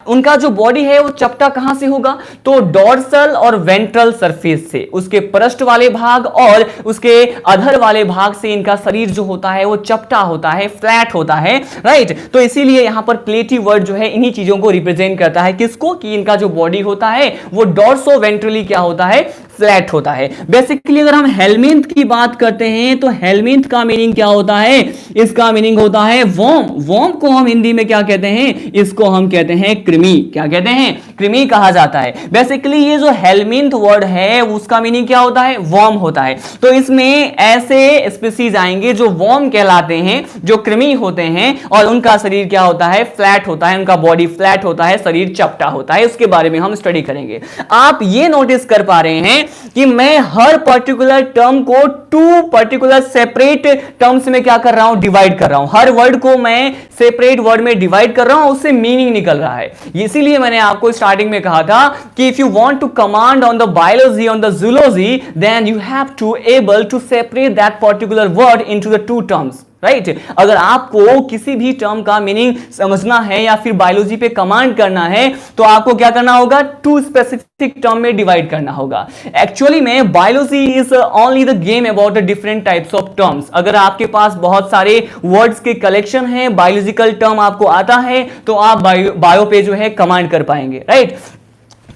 उनका जो बॉडी है वो चपटा कहां से होगा? तो डॉर्सल और वेंट्रल सरफेस से, उसके पृष्ठ वाले भाग और उसके अधर वाले भाग से इनका शरीर जो होता है वो चपटा होता है, फ्लैट होता है, राइट। तो इसीलिए यहां पर प्लेटी वर्ड जो है इन्हीं चीजों को रिप्रेजेंट करता है। किसको? कि इनका जो बॉडी होता है वो डॉर्सो वेंट्रली क्या होता है? फ्लैट होता है। बेसिकली अगर हम हेल्मिन्थ की बात करते हैं तो हेल्मिन्थ का मीनिंग क्या होता है? इसका मीनिंग होता है वॉर्म। वॉर्म को हम हिंदी में क्या कहते हैं? इसको हम कहते हैं कृमि। क्या कहते हैं? कृमि कहा जाता है। बेसिकली ये जो हेल्मिन्थ वर्ड है उसका मीनिंग क्या होता है? वॉर्म होता है। तो इसमें ऐसे स्पीसीज आएंगे जो वॉर्म कहलाते हैं, जो कृमि होते हैं, और उनका शरीर क्या होता है? फ्लैट होता है। उनका बॉडी फ्लैट होता है, शरीर चपटा होता है। उसके बारे में हम स्टडी करेंगे। आप ये नोटिस कर पा रहे हैं कि मैं हर पर्टिकुलर टर्म को टू पर्टिकुलर सेपरेट टर्म्स में क्या कर रहा हूं? डिवाइड कर रहा हूं। हर वर्ड को मैं सेपरेट वर्ड में डिवाइड कर रहा हूं, उससे मीनिंग निकल रहा है। इसीलिए मैंने आपको स्टार्टिंग में कहा था कि if you want to command on the biology, on the zoology, then you have to able to separate that particular word into the two terms, right. अगर आपको किसी भी टर्म का मीनिंग समझना है या फिर बायोलॉजी पे कमांड करना है तो आपको क्या करना होगा? टू स्पेसिफिक टर्म में डिवाइड करना होगा। एक्चुअली में biology is only the game about the different types of terms. अगर आपके पास बहुत सारे वर्ड्स के कलेक्शन है, बायोलॉजिकल टर्म आपको आता है, तो आप बायो पे जो है कमांड कर पाएंगे, राइट।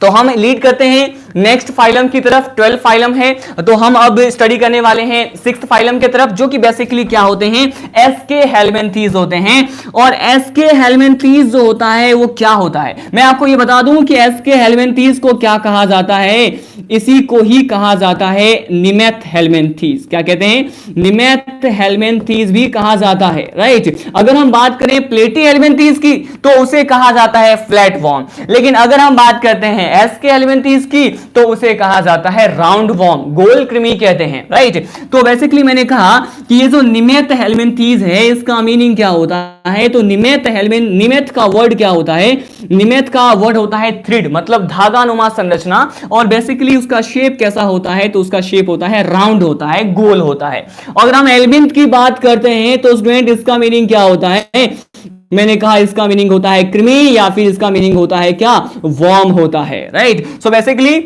तो हम लीड करते हैं नेक्स्ट फाइलम की तरफ 12 फाइलम है, तो हम अब स्टडी करने वाले हैं 6th फाइलम की तरफ, जो कि बेसिकली क्या होते हैं, एसके हेलमिंथीज होते हैं। और एसके हेलमिंथीज जो होता है वो क्या होता है, मैं आपको ये बता दूं कि एसके हेलमिंथीज को क्या कहा जाता है, इसी को ही कहा जाता है निमेथ हेलमिंथीज। क्या कहते हैं, निमेथ हेलमिंथीज भी कहा जाता है, राइट। अगर हम बात करें प्लेटी हेलमिंथीज की तो उसे कहा जाता है फ्लैट वॉर्म, लेकिन अगर हम बात करते हैं एसके हेलमिंथीज की तो उसे कहा जाता है राउंड वॉर्म, गोल कृमि कहते हैं, राइट। तो बेसिकली मैंने कहा कि ये जो निमेथ हेलमिंथीज है इसका मीनिंग क्या होता है, तो निमेथ का वर्ड क्या होता है, निमेथ का वर्ड होता है थ्रिड, मतलब धागानुमा संरचना। और बेसिकली उसका शेप कैसा होता है, तो उसका शेप होता है राउंड होता है, गोल होता है। अगर हम हेलमिंथ की बात करते हैं तो स्टूडेंट इसका मीनिंग क्या होता है, मैंने कहा इसका मीनिंग होता है कृमि, या फिर इसका मीनिंग होता है क्या, वॉर्म होता है, राइट। सो बेसिकली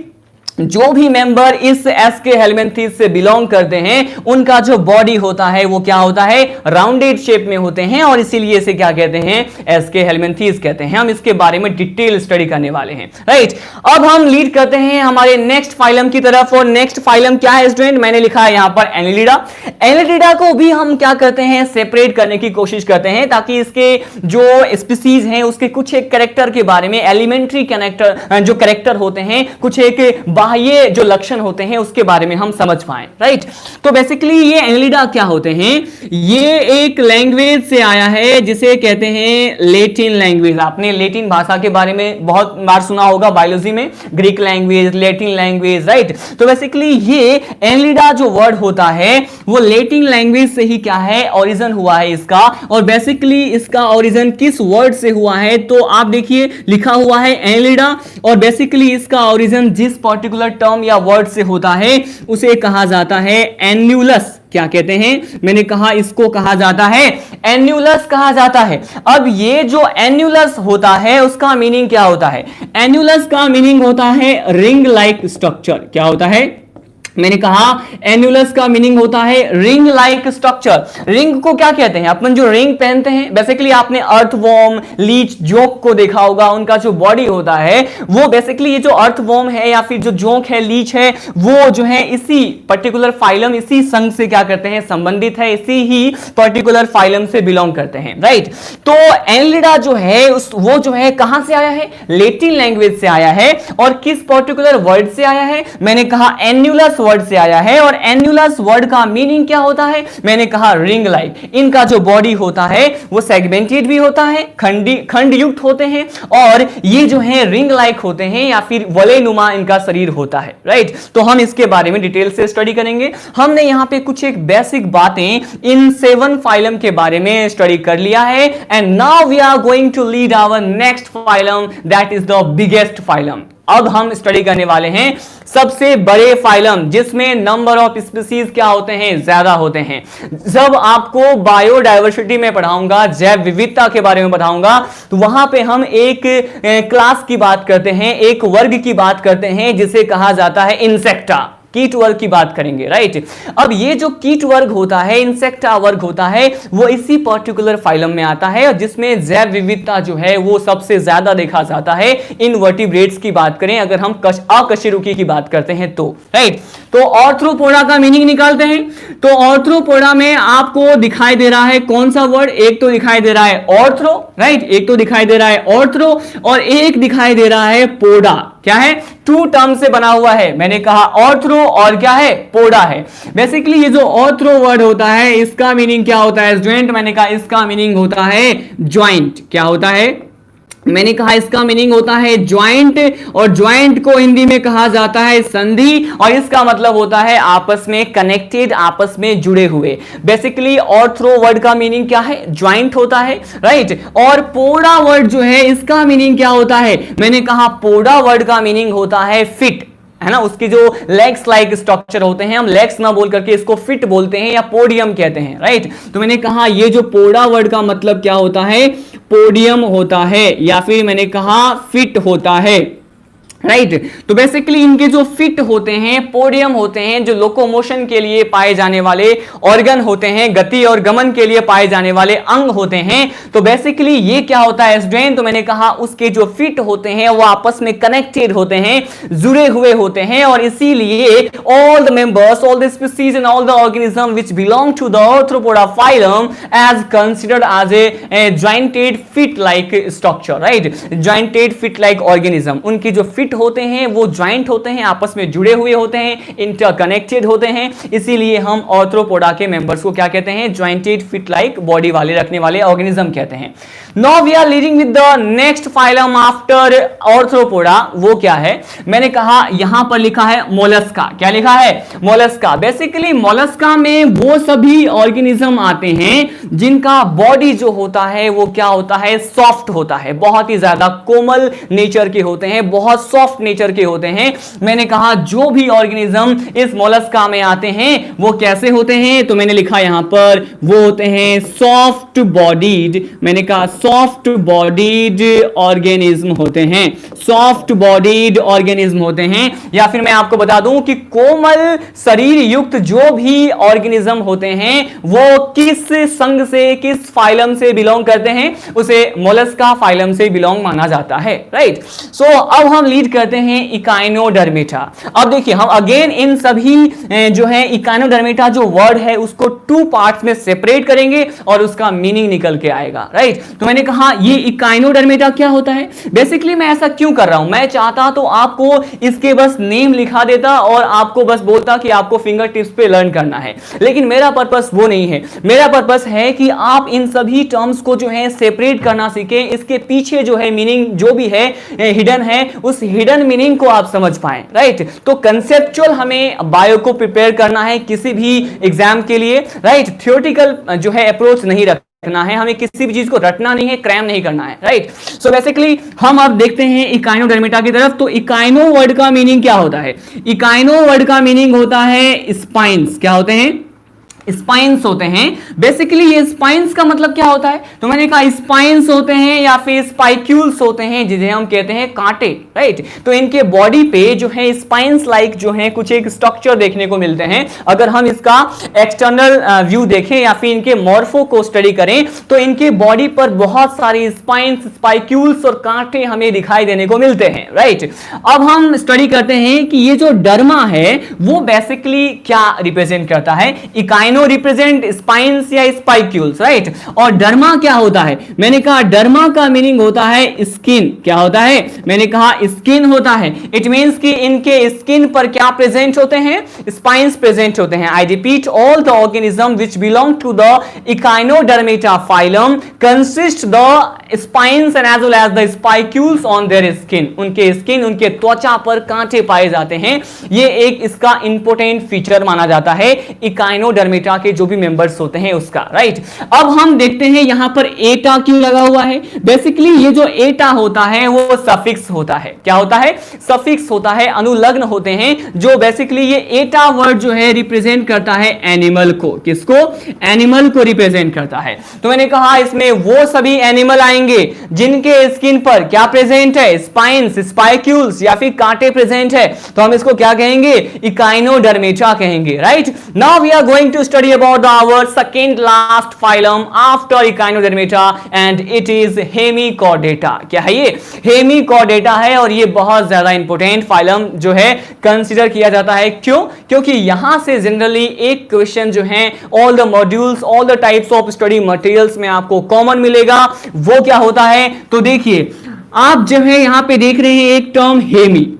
जो भी मेंबर इस एसके हेलमिंथीज से बिलोंग करते हैं उनका जो बॉडी होता है वो क्या होता है, राउंडेड शेप में होते हैं, और इसीलिए इसे क्या कहते हैं, एसके हेलमिंथीज कहते हैं। हम इसके बारे में डिटेल स्टडी करने वाले हैं, राइट। अब हम लीड करते हैं हमारे नेक्स्ट फाइलम की तरफ, और नेक्स्ट फाइलम क्या है स्टूडेंट, मैंने लिखा है यहां पर एनिलिडा। एनिलिडा को भी हम क्या करते हैं, सेपरेट करने की कोशिश करते हैं, ताकि इसके जो स्पीसीज हैं उसके कुछ एक कैरेक्टर के बारे में, एलिमेंट्री कैरेक्टर जो कैरेक्टर होते हैं, कुछ एक बाह्य जो लक्षण होते हैं उसके बारे में हम समझ पाएं, राइट। तो बेसिकली ये एनिलिडा क्या होते हैं, ये एक लैंग्वेज से आया है जिसे कहते हैं लैटिन लैंग्वेज। आपने लैटिन भाषा के बारे में बहुत बार सुना होगा बायोलॉजी में, Greek language, Latin language, right. तो बेसिकली ये एनिलिडा जो वर्ड होता है वो लैटिन लैंग्वेज से ही क्या है, ओरिजिन हुआ है इसका। और बेसिकली इसका ओरिजिन किस वर्ड से हुआ है, तो आप देखिए लिखा हुआ है एनिलिडा, और बेसिकली इसका ओरिजिन जिस पर्टिकुलर टर्म या वर्ड से होता है उसे कहा जाता है एन्युलस। क्या कहते हैं, मैंने कहा इसको कहा जाता है एन्युलस कहा जाता है। अब ये जो एन्युलस होता है उसका मीनिंग क्या होता है, एन्युलस का मीनिंग होता है रिंग लाइक स्ट्रक्चर। क्या होता है, मैंने कहा एन्युलस का मीनिंग होता है रिंग लाइक स्ट्रक्चर। रिंग को क्या कहते हैं, अपन जो रिंग पहनते हैं, बेसिकली आपने अर्थवॉर्म, लीच, जोंक को देखा होगा, उनका जो बॉडी होता है वो बेसिकली ये जो अर्थवॉर्म है या फिर जो जोंक है, लीच है, वो जो है इसी पर्टिकुलर फाइलम, इसी संघ से क्या करते हैं, संबंधित है, इसी ही पर्टिकुलर फाइलम से बिलोंग करते हैं, राइट। तो एनिलिडा जो है वो जो है कहां से आया है, लैटिन लैंग्वेज से आया है। और किस पर्टिकुलर वर्ड से आया है, मैंने कहा एन्युलस वर्ड से आया है। और एन्युलस वर्ड का मीनिंग क्या होता है, मैंने कहा रिंग लाइक। इनका जो बॉडी होता है वो सेगमेंटेड भी होता है, खंड युक्त होते हैं, और ये जो है रिंग लाइक होते हैं या फिर वलयनुमा इनका शरीर होता है, राइट। तो हम इसके बारे में डिटेल से स्टडी करेंगे। हमने यहां पे कुछ एक बेसिक बातें इन 7 फाइलम के बारे में स्टडी कर लिया है, and now we are going to lead our next phylum, that is the biggest phylum. अब हम स्टडी करने वाले हैं सबसे बड़े फाइलम, जिसमें नंबर ऑफ स्पीसीज क्या होते हैं, ज्यादा होते हैं। जब आपको बायोडायवर्सिटी में पढ़ाऊंगा, जैव विविधता के बारे में बताऊंगा, तो वहां पे हम एक क्लास की बात करते हैं, एक वर्ग की बात करते हैं जिसे कहा जाता है इंसेक्टा। कीट वर्ग की बात करेंगे, राइट। अब ये जो कीट वर्ग होता है, इंसेक्टा वर्ग होता है, वो इसी पर्टिकुलर फाइलम में आता है, और जिसमें जैव विविधता जो है वो सबसे ज्यादा देखा जाता है। इनवर्टिब्रेट्स की बात करें, अगर हम अकशेरुकी की बात करते हैं तो, राइट। तो ऑर्थ्रोपोडा का मीनिंग निकालते हैं। तो ऑर्थ्रोपोडा में आपको दिखाई दे रहा है कौन सा वर्ड, एक तो दिखाई दे रहा है ऑर्थ्रो, राइट, एक तो दिखाई दे रहा है ऑर्थ्रो, और एक दिखाई दे रहा है पोडा। क्या है, 2 टर्म से बना हुआ है। मैंने कहा ऑर्थ्रो और क्या है, पोडा है। बेसिकली ये जो ऑर्थ्रो वर्ड होता है इसका मीनिंग क्या होता है स्टूडेंट, मैंने कहा इसका मीनिंग होता है ज्वाइंट। क्या होता है, मैंने कहा इसका मीनिंग होता है ज्वाइंट, और ज्वाइंट को हिंदी में कहा जाता है संधि, और इसका मतलब होता है आपस में कनेक्टेड, आपस में जुड़े हुए। बेसिकली ऑर्थ्रो वर्ड का मीनिंग क्या है, ज्वाइंट होता है, राइट। और पोडा वर्ड जो है इसका मीनिंग क्या होता है, मैंने कहा पोडा वर्ड का मीनिंग होता है फिट, है ना। उसकी जो लेग्स लाइक स्ट्रक्चर होते हैं, हम लेग्स ना बोल करके इसको फिट बोलते हैं या पोडियम कहते हैं, राइट। तो मैंने कहा ये जो पोडा वर्ड का मतलब क्या होता है, पोडियम होता है, या फिर मैंने कहा फिट होता है। राइट तो बेसिकली इनके जो फिट होते हैं, पोडियम होते हैं, जो लोकोमोशन के लिए पाए जाने वाले ऑर्गन होते हैं, गति और गमन के लिए पाए जाने वाले अंग होते हैं, तो बेसिकली ये क्या होता है स्टूडेंट, तो मैंने कहा उसके जो फिट होते हैं वो आपस में कनेक्टेड होते हैं, जुड़े हुए होते हैं, और इसीलिए all the members, all the species and all the organism which belong to the Arthropoda phylum as considered as a jointed feet like structure, right, jointed feet like organism, उनके जो फिट होते हैं वो ज्वाइंट होते हैं, आपस में जुड़े हुए होते हैं, इंटरकनेक्टेड होते हैं, इसीलिए हम आर्थ्रोपोडा के मेंबर्स को क्या कहते हैं, ज्वाइंटेड फिट लाइक बॉडी वाले रखने वाले ऑर्गेनिज्म कहते हैं। Now we are leading with the next phylum after Arthropoda, वो क्या है, मैंने कहा यहां पर लिखा है मोलस्का, क्या लिखा है, मोलस्का। बेसिकली मोलस्का में वो सभी ऑर्गेनिज्म आते हैं जिनका बॉडी जो होता है वो क्या होता है, सॉफ्ट होता है, बहुत ही ज्यादा कोमल नेचर के होते हैं, बहुत सॉफ्ट नेचर के होते हैं। मैंने कहा जो भी ऑर्गेनिज्म इस मोलस्का में आते हैं वो कैसे होते हैं, तो मैंने लिखा यहां पर वो होते हैं सॉफ्ट बॉडीड, मैंने कहा सॉफ्ट बॉडीड ऑर्गेनिज्म होते हैं, सॉफ्ट बॉडीड ऑर्गेनिज्म होते हैं। या फिर मैं आपको बता दूं कि कोमल शरीर युक्त जो भी ऑर्गेनिज्म होते हैं वो किस संघ से, किस फाइलम से बिलोंग करते हैं, उसे मोलस्का फाइलम से बिलोंग माना जाता है, राइट। सो अब हम लीड करते हैं इकाइनोडर्मेटा। अब देखिए हम अगेन इन सभी जो है इकाइनोडर्मेटा जो वर्ड है उसको टू पार्ट्स में सेपरेट करेंगे और उसका मीनिंग निकल के आएगा, राइट। तो मैंने कहा ये इकाइनोडर्मेटा क्या होता है, बेसिकली मैं ऐसा क्यों कर रहा हूं, मैं चाहता तो आपको इसके बस नेम लिखा देता और आपको बस बोलता कि आपको फिंगर टिप्स पे लर्न करना है, लेकिन मेरा पर्पस वो नहीं है। मेरा पर्पस है कि आप इन सभी टर्म्स को जो है सेपरेट करना सीखें, इसके पीछे जो है मीनिंग जो भी है हिडन है, उस हिडन मीनिंग को आप समझ पाएं, राइट। तो कंसेप्चुअल हमें बायो को प्रिपेयर करना है किसी भी एग्जाम के लिए, राइट। थ्योरेटिकल जो है अप्रोच नहीं रखना है, हमें किसी भी चीज को रटना नहीं है, क्रैम नहीं करना है, राइट। सो बेसिकली हम अब देखते हैं इकाइनोडर्मेटा की तरफ। तो इकाइनो वर्ड का मीनिंग क्या होता है, इकाइनो वर्ड का मीनिंग होता है स्पाइन्स, क्या होते हैं, स्पाइन्स होते हैं। बेसिकली ये स्पाइन्स का मतलब क्या होता है, तो मैंने कहा स्पाइन्स होते हैं या फिर स्पाइक्यूल्स होते हैं जिन्हें हम कहते हैं कांटे, राइट। तो इनके बॉडी पे जो है स्पाइन्स लाइक जो है कुछ एक स्ट्रक्चर देखने को मिलते हैं। अगर हम इसका एक्सटर्नल व्यू देखें या फिर इनके मॉर्फो को स्टडी करें तो इनके बॉडी पर बहुत सारी स्पाइन्स, स्पाइक्यूल्स और कांटे हमें दिखाई देने को मिलते हैं, राइट। अब हम स्टडी करते हैं कि ये जो डर्मा है वो बेसिकली क्या रिप्रेजेंट करता है, इकाइनो रिप्रेजेंट स्पाइन्स या स्पाइक्यूल्स, राइट। और डर्मा क्या होता है, मैंने कहा डर्मा का मीनिंग होता है स्किन, क्या होता है, मैंने कहा स्किन होता है। इट मींस कि इनके स्किन पर क्या प्रेजेंट होते हैं, स्पाइन्स प्रेजेंट होते हैं। I repeat, all the organism which belong to the Echinodermata phylum consist the spines and as well as the spicules on their skin, उनके स्किन, उनके त्वचा पर कांटे पाए जाते हैं। ये एक इसका इंपॉर्टेंट फीचर माना जाता है इकाइनोडर्मेटा के जो भी मेंबर्स होते हैं उसका, राइट। अब हम देखते हैं यहां पर एटा क्यों लगा हुआ है। बेसिकली ये जो एटा होता है वो सफिक्स होता है, क्या होता है, सफिक्स होता है, अनुलग्न होते हैं, जो बेसिकली ये एटा वर्ड जो है रिप्रेजेंट करता है एनिमल को, किसको, एनिमल को रिप्रेजेंट करता है। तो मैंने कहा इसमें वो सभी एनिमल आएंगे जिनके स्किन पर क्या प्रेजेंट है, स्पाइन्स, स्पाइक्यूल्स या फिर कांटे प्रेजेंट है, तो हम इसको क्या कहेंगे, इकाइनोडर्मेटा कहेंगे, right. Now we are going to study about our second last phylum after Echinodermata and it is Hemichordata। क्या है ये, Hemichordata है और ये बहुत ज्यादा इंपॉर्टेंट फाइलम जो है कंसीडर किया जाता है। क्यों, क्योंकि यहां से जनरली एक क्वेश्चन जो है all the modules, all the types of study materials में आपको कॉमन मिलेगा। वो क्या होता है, तो देखिए आप जो है यहां पे देख रहे हैं एक टर्म हेमी,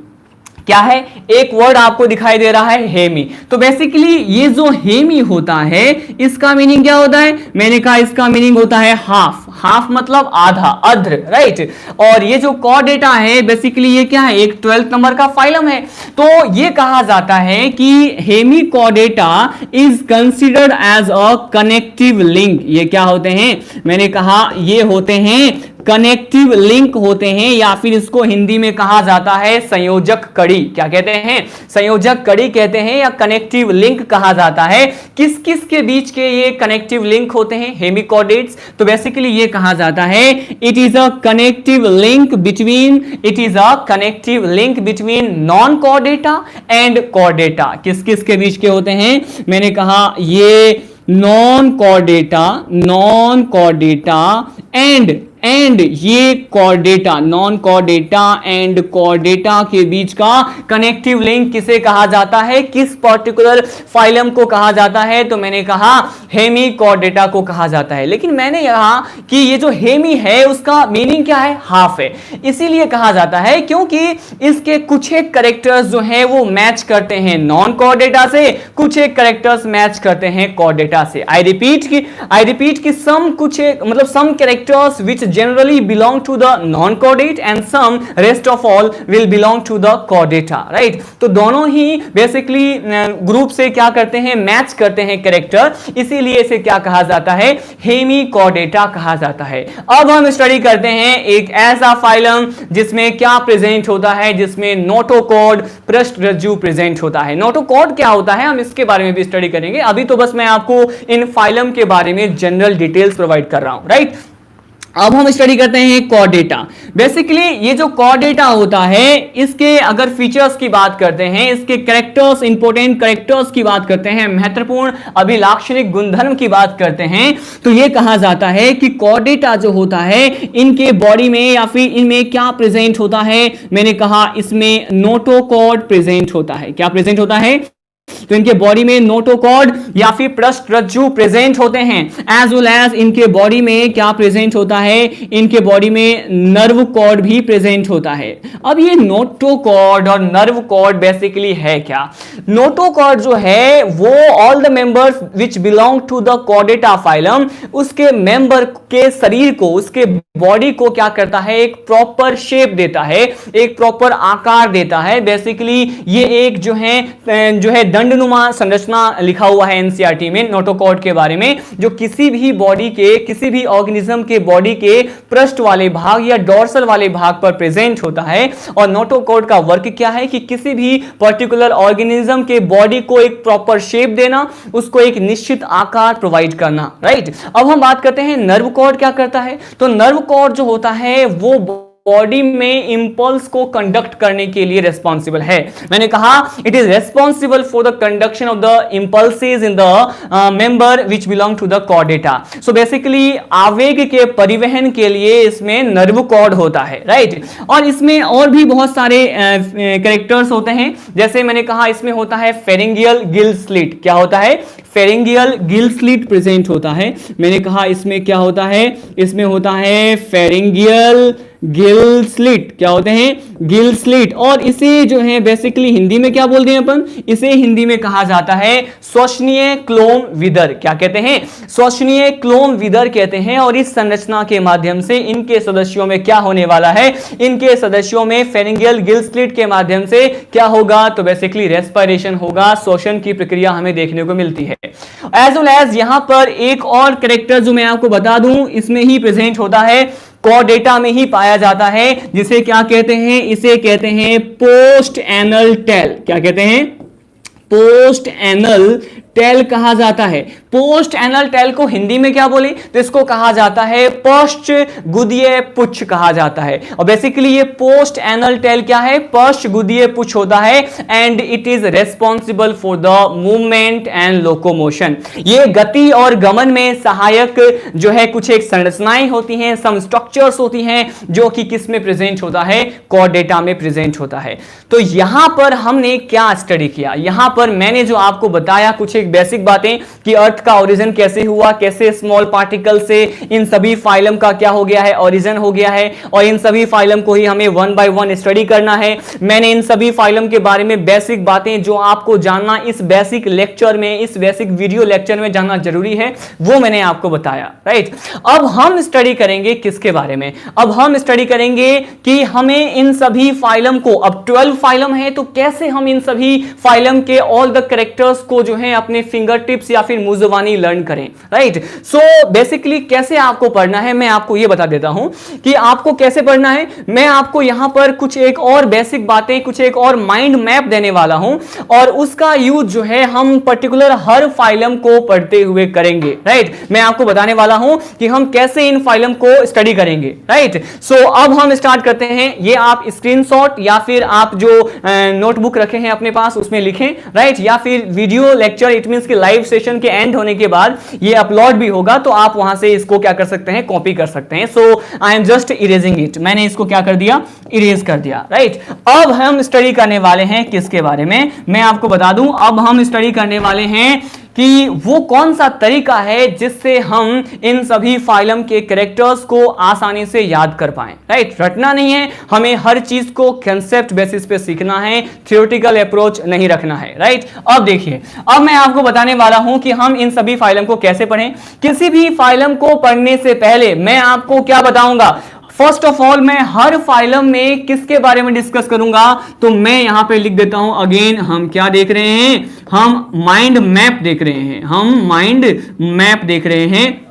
क्या है, एक वर्ड आपको दिखाई दे रहा है हेमी। तो बेसिकली ये जो हेमी होता है इसका मीनिंग क्या होता है, मैंने कहा इसका मीनिंग होता है हाफ, हाफ मतलब आधा, अध्र, राइट। और ये जो कॉर्डेटा है बेसिकली ये क्या है, एक 12th नंबर का फाइलम है। तो ये कहा जाता है कि Hemichordata is considered as a connective link. ये क्या होते हैं, मैंने कहा ये होते हैं कनेक्टिव लिंक होते हैं, या फिर इसको हिंदी में कहा जाता है संयोजक कड़ी। क्या कहते हैं? संयोजक कड़ी कहते हैं या कनेक्टिव लिंक कहा जाता है। किस किस के बीच के ये कनेक्टिव लिंक होते हैं? हेमिकॉर्डेट्स। तो बेसिकली ये कहा जाता है it is a connective link between non Chordata and Chordata. किस किस के बीच के होते हैं? मैंने कहा ये नॉन कॉर्डेटा एंड ये Chordata, non Chordata and Chordata के बीच का कनेक्टिव लिंक किसे कहा जाता है? किस पर्टिकुलर फाइलम को कहा जाता है? तो मैंने कहा हेमिकॉर्डेटा को कहा जाता है। लेकिन मैंने कहा कि ये जो हेमी है उसका मीनिंग क्या है? हाफ है। इसीलिए कहा जाता है क्योंकि इसके कुछ एक कैरेक्टर्स जो हैं वो मैच करते हैं नॉन कॉर्डेटा से, कुछ एक कैरेक्टर्स मैच करते हैं कॉर्डेटा से। आई रिपीट कि some characters which generally belong to the non-chordate and some rest of all will belong to the chordata, right? तो दोनों ही बेसिकली ग्रुप से क्या करते हैं? मैच करते हैं कैरेक्टर, इसीलिए इसे क्या कहा जाता है? हेमिकॉर्डेटा कहा जाता है। अब हम स्टडी करते हैं एक ऐसा फाइलम जिसमें क्या प्रेजेंट होता है? जिसमें नोटोकॉर्ड पृष्ठरज्जु प्रेजेंट होता है। नोटोकॉर्ड क्या होता है हम इसके बारे में भी स्टडी करेंगे। अभी तो बस मैं आपको इन फाइलम के बारे में जनरल डिटेल्स प्रोवाइड कर रहा हूं, राइट? अब हम स्टडी करते हैं कॉर्डेटा। बेसिकली ये जो कॉर्डेटा होता है इसके अगर फीचर्स की बात करते हैं, इसके कैरेक्टर्स, इंपॉर्टेंट कैरेक्टर्स की बात करते हैं, महत्वपूर्ण अभिलाक्षणिक गुणधर्म की बात करते हैं, तो ये कहा जाता है कि कॉर्डेटा जो होता है इनके बॉडी में या फिर इनमें क्या प्रेजेंट होता है? मैंने कहा इसमें नोटोकॉर्ड प्रेजेंट होता है। क्या प्रेजेंट होता है? तो इनके बॉडी में नोटोकॉर्ड या फिर पृष्ठरज्जु प्रेजेंट होते हैं, एज वेल एज इनके बॉडी में क्या प्रेजेंट होता है? इनके बॉडी में नर्व कॉर्ड भी प्रेजेंट होता है। अब ये नोटोकॉर्ड और नर्व कॉर्ड बेसिकली है क्या? नोटोकॉर्ड जो है वो all the members which belong to the Chordata phylum, उसके मेंबर के शरीर को, उसके बॉडी को क्या करता है? एक प्रॉपर शेप देता है, एक प्रॉपर आकार देता है। बेसिकली ये एक जो है दंडनुमा संरचना लिखा हुआ है एनसीईआरटी में नोटोकॉर्ड के बारे में, जो किसी भी बॉडी के, किसी भी ऑर्गेनिज्म के बॉडी के पृष्ठ वाले भाग या डोर्सल वाले भाग पर प्रेजेंट होता है। और नोटोकॉर्ड का वर्क क्या है कि किसी भी पर्टिकुलर ऑर्गेनिज्म के बॉडी को एक प्रॉपर शेप देना, उसको एक निश्चित आकार प्रोवाइड करना, राइट? अब हम बात करते हैं नर्व कॉर्ड क्या करता है। तो नर्व कॉर्ड जो होता है वो बॉडी में इंपल्स को कंडक्ट करने के लिए रिस्पॉन्सिबल है। मैंने कहा it is responsible for the conduction of the impulses in the member which belong to the Chordata. So basically आवेग के परिवहन के लिए इसमें नर्व कॉर्ड होता है, राइट? और इसमें और भी बहुत सारे कैरेक्टर्स होते हैं, जैसे मैंने कहा इसमें होता है फेरिंगियल गिल स्लिट। क्या होता है? फेरिंगियल गिल स्लिट प्रेजेंट होता है। मैंने कहा इसमें क्या होता है? इसमें होता है फेरिंगियल गिल स्लिट। क्या होते हैं? गिल स्लिट। और इसे जो है बेसिकली हिंदी में क्या बोलते हैं अपन? इसे हिंदी में कहा जाता है श्वसनीय क्लोम विदर। क्या कहते हैं? श्वसनीय क्लोम विदर कहते हैं। और इस संरचना के माध्यम से इनके सदस्यों में क्या होने वाला है? इनके सदस्यों में फेरिंगियल गिल स्लिट के माध्यम से क्या होगा? तो बेसिकली रेस्पिरेशन होगा, श्वसन की प्रक्रिया हमें देखने को मिलती है। एज वेल एज यहां पर एक और कैरेक्टर जो मैं आपको बता दूं, इसमें ही प्रेजेंट होता है, कॉर्डेटा में ही पाया जाता है, जिसे क्या कहते हैं? इसे कहते हैं पोस्ट एनल टेल। क्या कहते हैं? पोस्ट एनल टेल कहा जाता है। पोस्ट एनल टेल को हिंदी में क्या बोले? तो इसको कहा जाता है पश्च गुदीय पुच्छ कहा जाता है। और बेसिकली ये पोस्ट एनल टेल क्या है? पश्च गुदीय पुच्छ होता है and it is responsible for the movement and locomotion. ये गति और गमन में सहायक जो है कुछ एक संरचनाएं होती हैं, सम स्ट्रक्चर्स होती हैं, जो कि किस में प्रेजेंट होता है? कॉर्डेटा में प्रेजेंट होता है। तो यहां पर हमने क्या स्टडी किया? यहां पर मैंने जो आपको बताया कुछ एक बेसिक बातें कि अर्थ का ओरिजिन कैसे हुआ, कैसे स्मॉल पार्टिकल से इन सभी फाइलम का क्या हो गया है? ओरिजिन हो गया है। और इन सभी फाइलम को ही हमें वन बाय वन स्टडी करना है। मैंने इन सभी फाइलम के बारे में बेसिक बातें जो आपको जानना इस बेसिक लेक्चर में, इस बेसिक वीडियो लेक्चर में जानना जरूरी है, वो मैंने आपको बताया, राइट? अब हम स्टडी करेंगे किसके बारे में? अब हम स्टडी करेंगे कि हमें इन सभी फाइलम को, अब 12 फाइलम है तो कैसे हम इन सभी फाइलम के ऑल द कैरेक्टर्स को जो है अपने अपने फिंगर टिप्स या फिर मुजवानी लर्न करें, राइट। सो बेसिकली कैसे आपको पढ़ना है मैं आपको ये बता देता हूं कि आपको कैसे पढ़ना है। मैं आपको यहां पर कुछ एक और बेसिक बातें, कुछ एक और माइंड मैप देने वाला हूं और उसका यूज जो है हम पर्टिकुलर हर फाइलम को पढ़ते हुए करेंगे, राइट। मैं आपको बताने वाला हूं कि हम कैसे इन फाइलम को स्टडी करेंगे, राइट। सो अब हम स्टार्ट करते हैं। ये आप स्क्रीनशॉट या फिर आप जो नोटबुक रखे हैं अपने पास उसमें लिखें, राइट, या फिर वीडियो लेक्चर, इट मींस कि लाइव सेशन के एंड होने के बाद ये अपलोड भी होगा तो आप वहां से इसको क्या कर सकते हैं, कॉपी कर सकते हैं। So I am just erasing it, मैंने इसको क्या कर दिया, इरेज कर दिया, राइट। अब हम स्टडी करने वाले हैं किसके बारे में, मैं आपको बता दूं। अब हम स्टडी करने वाले हैं कि वो कौन सा तरीका है जिससे हम इन सभी फाइलम के कैरेक्टर्स को आसानी से याद कर पाएं, राइट। रटना नहीं है, हमें हर चीज को कांसेप्ट बेसिस पे सीखना है, थ्योरेटिकल अप्रोच नहीं रखना है, राइट। अब देखिए, अब मैं आपको बताने वाला हूं कि हम इन सभी फाइलम को कैसे पढ़ें। किसी भी फाइलम को पढ़ने से पहले मैं आपको क्या बताऊंगा, फर्स्ट ऑफ ऑल मैं हर फाइलम में किसके बारे में डिस्कस करूंगा, तो मैं यहां पे लिख देता हूं अगेन, हम क्या देख रहे हैं, हम माइंड मैप देख रहे हैं, हम माइंड मैप देख रहे हैं,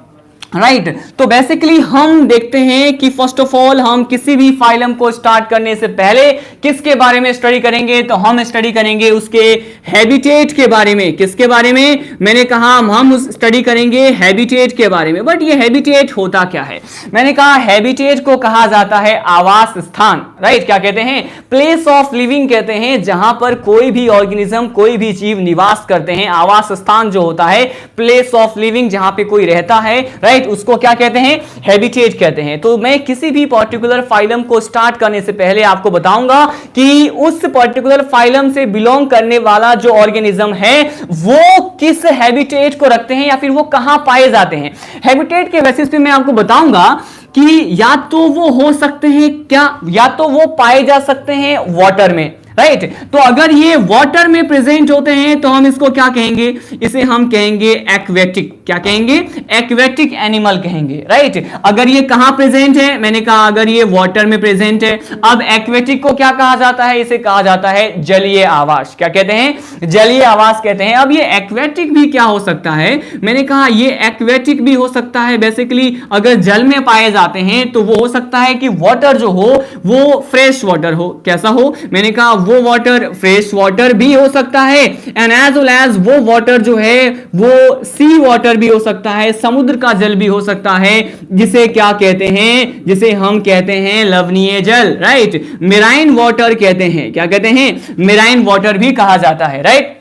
राइट। तो बेसिकली हम देखते हैं कि फर्स्ट ऑफ ऑल हम किसी भी फाइलम को स्टार्ट करने से पहले किसके बारे में स्टडी करेंगे, तो हम स्टडी करेंगे उसके हैबिटेट के बारे में। किसके बारे में, मैंने कहा हम स्टडी करेंगे हैबिटेट के बारे में। बट ये हैबिटेट होता क्या है, मैंने कहा हैबिटेट को कहा जाता है आवास स्थान, राइट। क्या कहते हैं, प्लेस ऑफ लिविंग कहते हैं, जहां पर कोई भी ऑर्गेनिज्म, कोई भी जीव निवास करते हैं। आवास स्थान जो होता है, प्लेस ऑफ लिविंग, जहां पे कोई रहता है, राइट, उसको क्या कहते हैं, हैबिटेट कहते हैं। तो मैं किसी भी पर्टिकुलर फाइलम को स्टार्ट करने से पहले आपको बताऊंगा कि उस पर्टिकुलर फाइलम से बिलोंग करने वाला जो ऑर्गेनिज्म है वो किस हैबिटेट को रखते हैं या फिर वो कहां पाए जाते हैं। हैबिटेट के बेसिस पे मैं आपको बताऊंगा कि या तो वो हो सकते हैं क्या, या तो वो पाए जा सकते हैं वाटर में, राइट। तो अगर ये वाटर में प्रेजेंट होते हैं तो हम इसको क्या कहेंगे, इसे हम कहेंगे एक्वेटिक। क्या कहेंगे, एक्वेटिक एनिमल कहेंगे, राइट। अगर ये कहां प्रेजेंट है, मैंने कहा अगर ये वाटर में प्रेजेंट है। अब एक्वेटिक को क्या कहा जाता है, इसे कहा जाता है जलीय आवास। क्या कहते हैं, जलीय आवास कहते हैं। अब ये एक्वेटिक भी क्या हो सकता है, मैंने कहा ये एक्वेटिक भी हो सकता है। बेसिकली अगर जल में पाए जाते हैं तो वो हो सकता है कि वाटर जो हो वो फ्रेश वाटर हो। कैसा हो, मैंने कहा वो वाटर फ्रेश वाटर भी हो सकता है, एंड एज वेल एज वो वाटर जो है वो सी वाटर भी हो सकता है, समुद्र का जल भी हो सकता है, जिसे क्या कहते हैं, जिसे हम कहते हैं लवणीय जल, राइट। मेराइन वाटर कहते हैं, क्या कहते हैं, मेराइन वाटर भी कहा जाता है, राइट।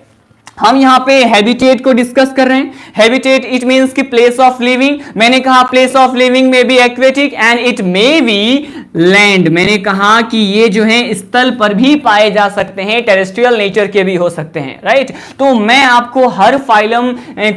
हम यहां पे हैबिटेट को डिस्कस कर रहे हैं। हैबिटेट इट मींस कि प्लेस ऑफ लिविंग। मैंने कहा प्लेस ऑफ लिविंग में भी aquatic and it may B land. मैंने कहा कि ये जो है स्थल पर भी पाए जा सकते हैं, टेरेस्ट्रियल नेचर के भी हो सकते हैं, राइट। तो मैं आपको हर फाइलम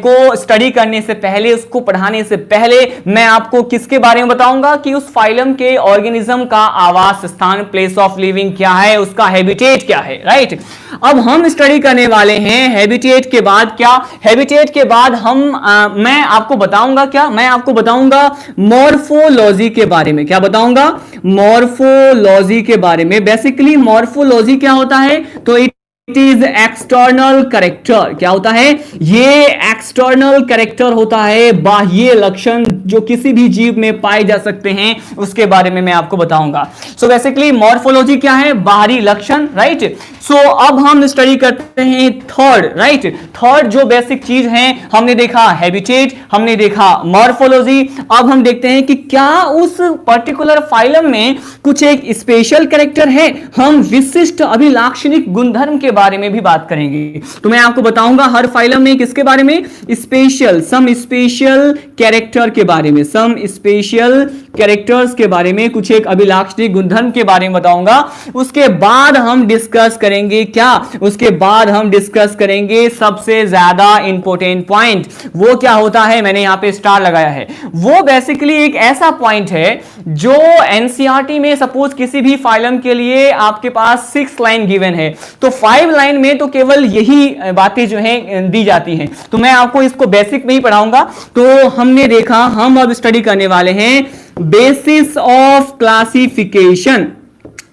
को स्टडी करने से पहले, उसको पढ़ाने से पहले मैं आपको किसके बारे में बताऊंगा कि उस फाइलम के ऑर्गेनिज्म का आवास स्थान, प्लेस ऑफ लिविंग क्या है, उसका हैबिटेट क्या है, राइट। अब हम स्टडी करने वाले हैं हैबिटेट के बाद क्या, हैबिटेट के बाद मैं आपको बताऊंगा क्या, मैं आपको बताऊंगा मॉर्फोलॉजी के बारे में। क्या बताऊंगा, मॉर्फोलॉजी के बारे में। बेसिकली मॉर्फोलॉजी क्या होता है, तो इट इज एक्सटर्नल कैरेक्टर। क्या होता है, ये एक्सटर्नल कैरेक्टर होता है, बाह्य लक्षण जो किसी भी जीव में पाए जा सकते हैं, उसके बारे में मैं आपको बताऊंगा। सो बेसिकली मॉर्फोलॉजी क्या है, बाहरी लक्षण, राइट। सो अब हम स्टडी करते हैं थर्ड, राइट। थर्ड जो बेसिक चीज है, हमने देखा हैबिटेट, हमने देखा मॉर्फोलॉजी। अब हम देखते हैं कि क्या उस पर्टिकुलर फाइलम में कुछ एक स्पेशल कैरेक्टर है। हम विशिष्ट अभिलाक्षणिक गुणधर्म के बारे में भी बात करेंगे। तो मैं आपको बताऊंगा हर फाइलम में किसके बारे में, स्पेशल, सम स्पेशल कैरेक्टर के बारे में, सम स्पेशल कैरेक्टर्स के बारे में, कुछ एक अभिलाक्षणिक गुणधर्म के बारे में बताऊंगा। उसके बाद हम डिस्कस करेंगे क्या, उसके बाद हम डिस्कस करेंगे सबसे ज्यादा इंपॉर्टेंट पॉइंट। वो क्या होता है, मैंने यहां पे स्टार लगाया है। वो बेसिकली एक ऐसा पॉइंट है जो एनसीईआरटी में सपोज किसी भी फाइलम के लिए आपके पास 6 लाइन गिवन है, तो 5 लाइन में तो केवल यही बातें जो हैं दी जाती हैं। तो मैं आपको इसको बेसिक में ही पढ़ाऊंगा। तो हमने देखा, हम अब स्टडी करने वाले हैं बेसिस ऑफ क्लासिफिकेशन।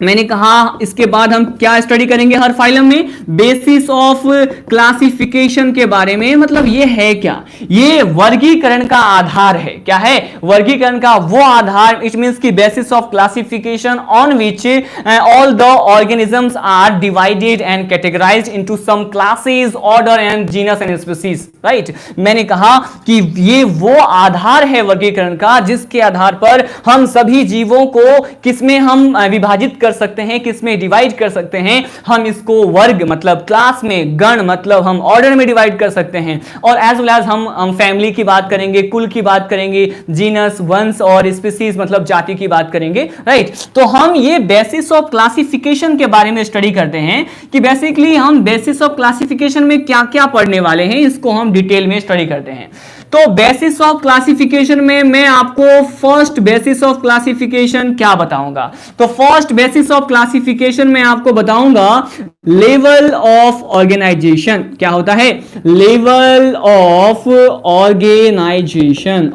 मैंने कहा इसके बाद हम क्या स्टडी करेंगे हर फाइलम में, बेसिस ऑफ क्लासिफिकेशन के बारे में। मतलब ये है क्या, ये वर्गीकरण का आधार है। क्या है, वर्गीकरण का वो आधार। इट मींस की basis of classification on which all the organisms are divided and categorised into some classes, order and genus and species, right. मैंने कहा कि ये वो आधार है वर्गीकरण का जिसके आधार पर हम सभी जीवों को किसमें हम विभाजित कर सकते हैं, किसमें डिवाइड कर सकते हैं। हम इसको वर्ग मतलब क्लास में, गण मतलब हम ऑर्डर में डिवाइड कर सकते हैं, और एज वेल एज हम फैमिली की बात करेंगे, कुल की बात करेंगे, जीनस वंश और स्पीसीज मतलब जाति की बात करेंगे, राइट। तो हम ये बेसिस ऑफ क्लासिफिकेशन के बारे में स्टडी करते हैं कि बेसिकली हम बेसिस ऑफ क्लासिफिकेशन में क्या क्या पढ़ने वाले हैं, इसको हम डिटेल में स्टडी करते हैं। तो बेसिस ऑफ क्लासिफिकेशन में मैं आपको फर्स्ट बेसिस ऑफ क्लासिफिकेशन क्या बताऊंगा, तो फर्स्ट बेसिस ऑफ क्लासिफिकेशन में आपको बताऊंगा लेवल ऑफ ऑर्गेनाइजेशन। क्या होता है, level of organisation.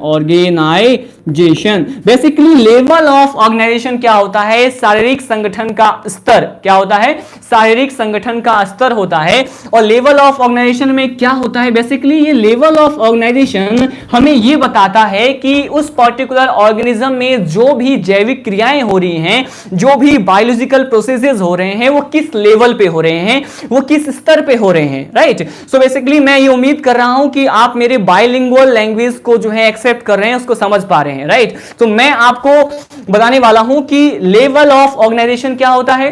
Basically level of organisation क्या होता है, शारीरिक संगठन का स्तर। क्या होता है, शारीरिक संगठन का स्तर होता है। और लेवल ऑफ ऑर्गेनाइजेशन में क्या होता है, बेसिकली ये लेवल ऑफ ऑर्गेनाइजेशन हमें ये बताता है कि उस पर्टिकुलर ऑर्गेनिज्म में जो भी जैविक क्रियाएं हो रही हैं, जो भी बायोलॉजिकल प्रोसेसेस हो रहे हैं, वो किस लेवल पे हो रहे हैं, वो किस स्तर पे हो रहे हैं, राइट। सो बेसिकली मैं ये उम्मीद कर रहा हूं कि आप मेरे बायलिंगुअल लैंग्वेज को जो है एक्सेप्ट कर रहे हैं, उसको समझ पा रहे हैं, राइट। तो मैं आपको बताने वाला हूं कि लेवल ऑफ ऑर्गेनाइजेशन क्या होता है।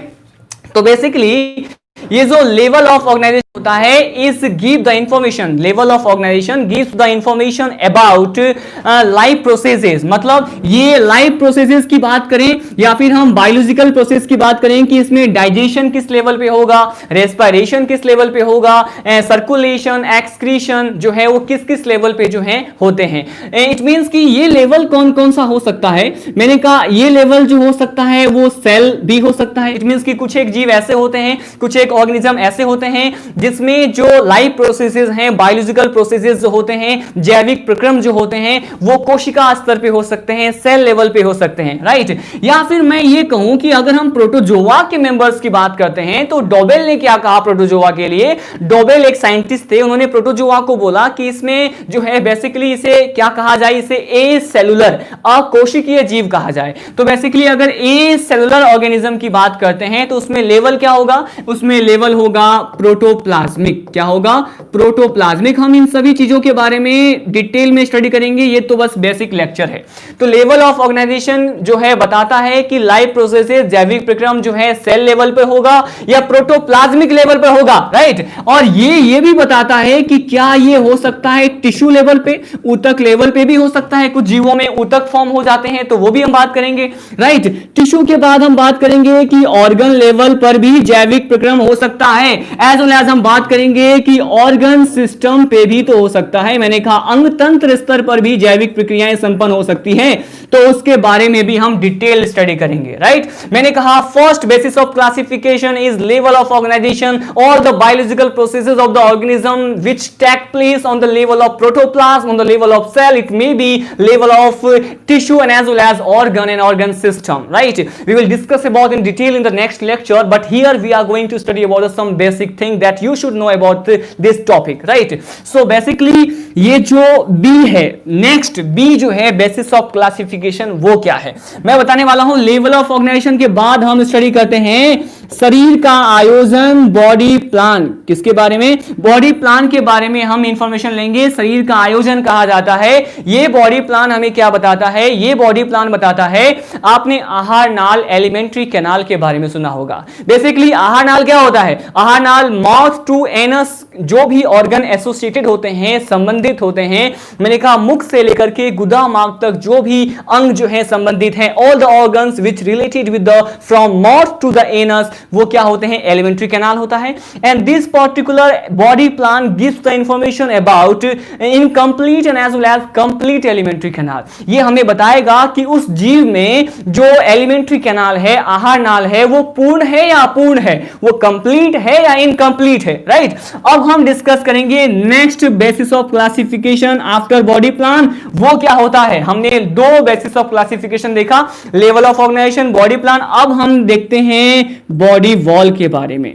तो बेसिकली ये जो लेवल ऑफ ऑर्गेनाइजेशन होता है इस give the information, level of organisation gives the information about life processes. मतलब ये लाइफ प्रोसेसेस की बात करें या फिर हम बायोलॉजिकल प्रोसेस की बात करें कि इसमें डाइजेशन किस लेवल पे होगा, रेस्पिरेशन किस लेवल पे होगा, सर्कुलेशन, एक्सक्रीशन जो है वो किस किस लेवल पे जो है होते हैं। इट मींस कि ये लेवल कौन कौन सा हो सकता है। मैंने कहा ये लेवल जो हो सकता है वो सेल भी हो सकता है। इट मींस कि कुछ एक जीव ऐसे होते हैं, कुछ एक ऑर्गेनिज्म ऐसे होते हैं जिसमें जो लाइफ प्रोसेसेस हैं, बायोलॉजिकल प्रोसेसेस जो होते हैं, जैविक प्रक्रम जो होते हैं, वो कोशिका स्तर पे हो सकते हैं, सेल लेवल पे हो सकते हैं, राइट। या फिर मैं ये कहूं कि अगर हम प्रोटोजोआ के मेंबर्स की बात करते हैं तो डोबेल ने क्या कहा प्रोटोजोआ के लिए। डोबेल एक साइंटिस्ट थे, उन्होंने प्रोटोजोआ को बोला कि इसमें जो है बेसिकली इसे क्या कहा जाए, इसे ए सेलुलर, अकोशिकीय जीव कहा जाए। तो बेसिकली अगर ए सेलुलर ऑर्गेनिज्म की बात करते हैं तो उसमें लेवल क्या होगा, उसमें लेवल होगा प्रोटोप्लाज्मिक। क्या होगा, प्रोटोप्लाज्मिक। हम इन सभी चीजों के बारे में डिटेल में स्टडी करेंगे, ये तो बस बेसिक लेक्चर है। तो लेवल ऑफ ऑर्गेनाइजेशन जो है बताता है कि लाइफ प्रोसेसेस, जैविक प्रक्रम जो है सेल लेवल पे होगा या प्रोटोप्लाज्मिक लेवल पे होगा, राइट। और ये भी बताता है कि क्या ये हो सकता है टिश्यू लेवल पे, ऊतक लेवल पे भी हो सकता है। कुछ जीवों में ऊतक फॉर्म हो जाते हैं तो वो भी हम बात करेंगे, राइट। टिश्यू के बाद हम बात करेंगे कि ऑर्गन लेवल पर भी जैविक प्रक्रम हो सकता है। एज वेल एज हम बात करेंगे कि ऑर्गन सिस्टम पे भी तो हो सकता है। मैंने कहा अंग तंत्र स्तर पर भी जैविक प्रक्रियाएं संपन्न हो सकती हैं, तो उसके बारे में भी हम डिटेल स्टडी करेंगे, राइट। मैंने कहा first basis of classification is level of organisation और the biological processes of the organism which take place on the level of protoplasm, on the level of cell, it may be level of tissue and as well as organ and organ system, right. We will discuss about in detail in the next lecture, but here we are going to study about some basic thing that you should know about this topic, right. So basically ये जो B है, next B जो है basis of classification, वो क्या है मैं बताने वाला हूं। लेवल ऑफ ऑर्गेनाइजेशन के बाद हम स्टडी करते हैं शरीर का आयोजन, बॉडी प्लान। किसके बारे में, बॉडी प्लान के बारे में हम इंफॉर्मेशन लेंगे। शरीर का आयोजन कहा जाता है, ये बॉडी प्लान हमें क्या बताता है, ये बॉडी प्लान बताता है, आपने आहार नाल, एलिमेंट्री कैनाल के बारे में सुना होगा। बेसिकली आहार नाल क्या होता है, आहार नाल माउथ टू एनस, जो भी ऑर्गन एसोसिएटेड होते हैं, संबंधित होते हैं। मैंने कहा मुख से लेकर के गुदा मार्ग तक जो भी अंग जो है संबंधित है, all the organs which related with the from mouth to the anus, वो क्या होते हैं, एलिमेंट्री कैनाल होता है। And this particular body plan gives the information about incomplete and as well as complete alimentary canal. ये हमें बताएगा कि उस जीव में जो एलिमेंट्री कैनाल है, आहार नाल है, वो पूर्ण है या अपूर्ण है, वो कंप्लीट है या इनकम्प्लीट है, राइट। अब हम डिस्कस करेंगे next basis of classification after body plan. वो क्या होता है, हमने दो बेसिस ऑफ क्लासिफिकेशन देखा, level of organisation, body plan. अब हम देखते हैं बॉडी वॉल के बारे में।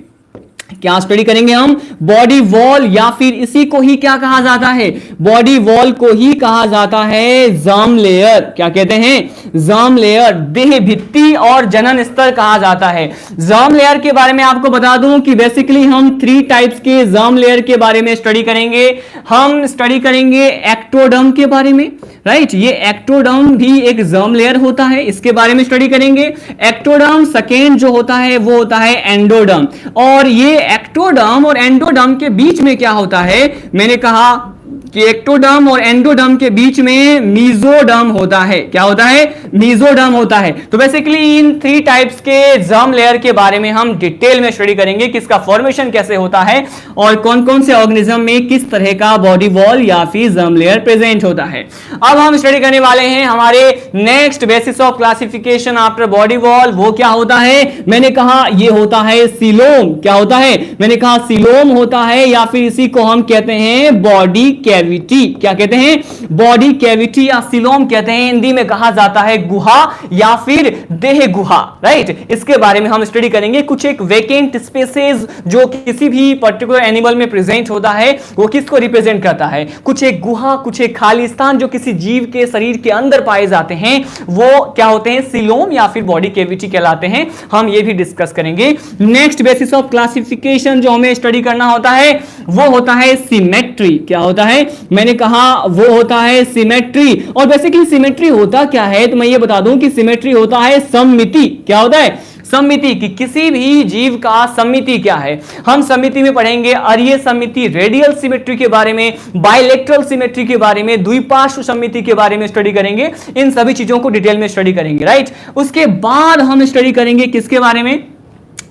क्या स्टडी करेंगे हम, बॉडी वॉल, या फिर इसी को ही क्या कहा जाता है, बॉडी वॉल को ही कहा जाता है जर्म लेयर। क्या कहते हैं, जर्म लेयर, देह भित्ति और जनन स्तर कहा जाता है। जर्म लेयर के बारे में आपको बता दूं कि बेसिकली हम 3 टाइप्स के जर्म लेयर के बारे में स्टडी करेंगे। हम स्टडी करेंगे एक्टोडर्म के बारे में, राइट। ये एक्टोडर्म भी एक जर्म लेयर होता है, इसके बारे में स्टडी करेंगे। एक्टोडर्म सेकेंड जो होता है वो होता है एंडोडर्म। और ये एक्टोडर्म और एंडोडर्म के बीच में क्या होता है, मैंने कहा कि एक्टोडर्म और एंडोडर्म के बीच में मीजोडर्म होता है। क्या होता है, मीजोडर्म होता है। तो बेसिकली इन 3 टाइप्स के जर्म लेयर के बारे में हम डिटेल में स्टडी करेंगे, किसका फॉर्मेशन कैसे होता है और कौन कौन से ऑर्गेनिज्म में किस तरह का बॉडी वॉल या फिर जर्म लेयर प्रेजेंट होता है। अब हम स्टडी करने वाले हैं हमारे next basis of classification after body wall. वो क्या होता है, मैंने कहा ये होता है सीलोम। क्या होता है, मैंने कहा सीलोम होता है, या फिर इसी को हम कहते हैं बॉडी कैविटी। क्या कहते हैं, बॉडी कैविटी या सीलोम कहते हैं। हिंदी में कहा जाता है गुहा या फिर देह गुहा, राइट। इसके बारे में हम स्टडी करेंगे। कुछ एक वेकेंट स्पेसेस जो किसी भी पर्टिकुलर एनिमल में प्रेजेंट होता है, वो किसको रिप्रेजेंट करता है, कुछ एक गुहा, कुछ एक खाली स्थान जो किसी जीव के शरीर के अंदर पाए जाते हैं, वो क्या होते हैं, सीलोम या फिर बॉडी कैविटी कहलाते हैं। हम ये भी डिस्कस करेंगे। नेक्स्ट बेसिस ऑफ क्लासिफिकेशन जो हमें स्टडी करना होता है वो होता है सिमेट्री। क्या होता है, मैंने कहा वो होता है सिमेट्री। और बेसिकली सिमेट्री होता क्या है, तो मैं ये बता दूं कि सिमेट्री होता है सममिति। क्या होता है, सममिति, कि किसी भी जीव का सममिति क्या है। हम सममिति में पढ़ेंगे अरीय सममिति, रेडियल सिमेट्री के बारे में, बाइलेटरल सिमेट्री के बारे में, द्विपार्श्व सममिति के बारे में स्टडी करेंगे। इन सभी चीजों को डिटेल में स्टडी करेंगे, राइट। उसके बाद हम स्टडी करेंगे किसके बारे में,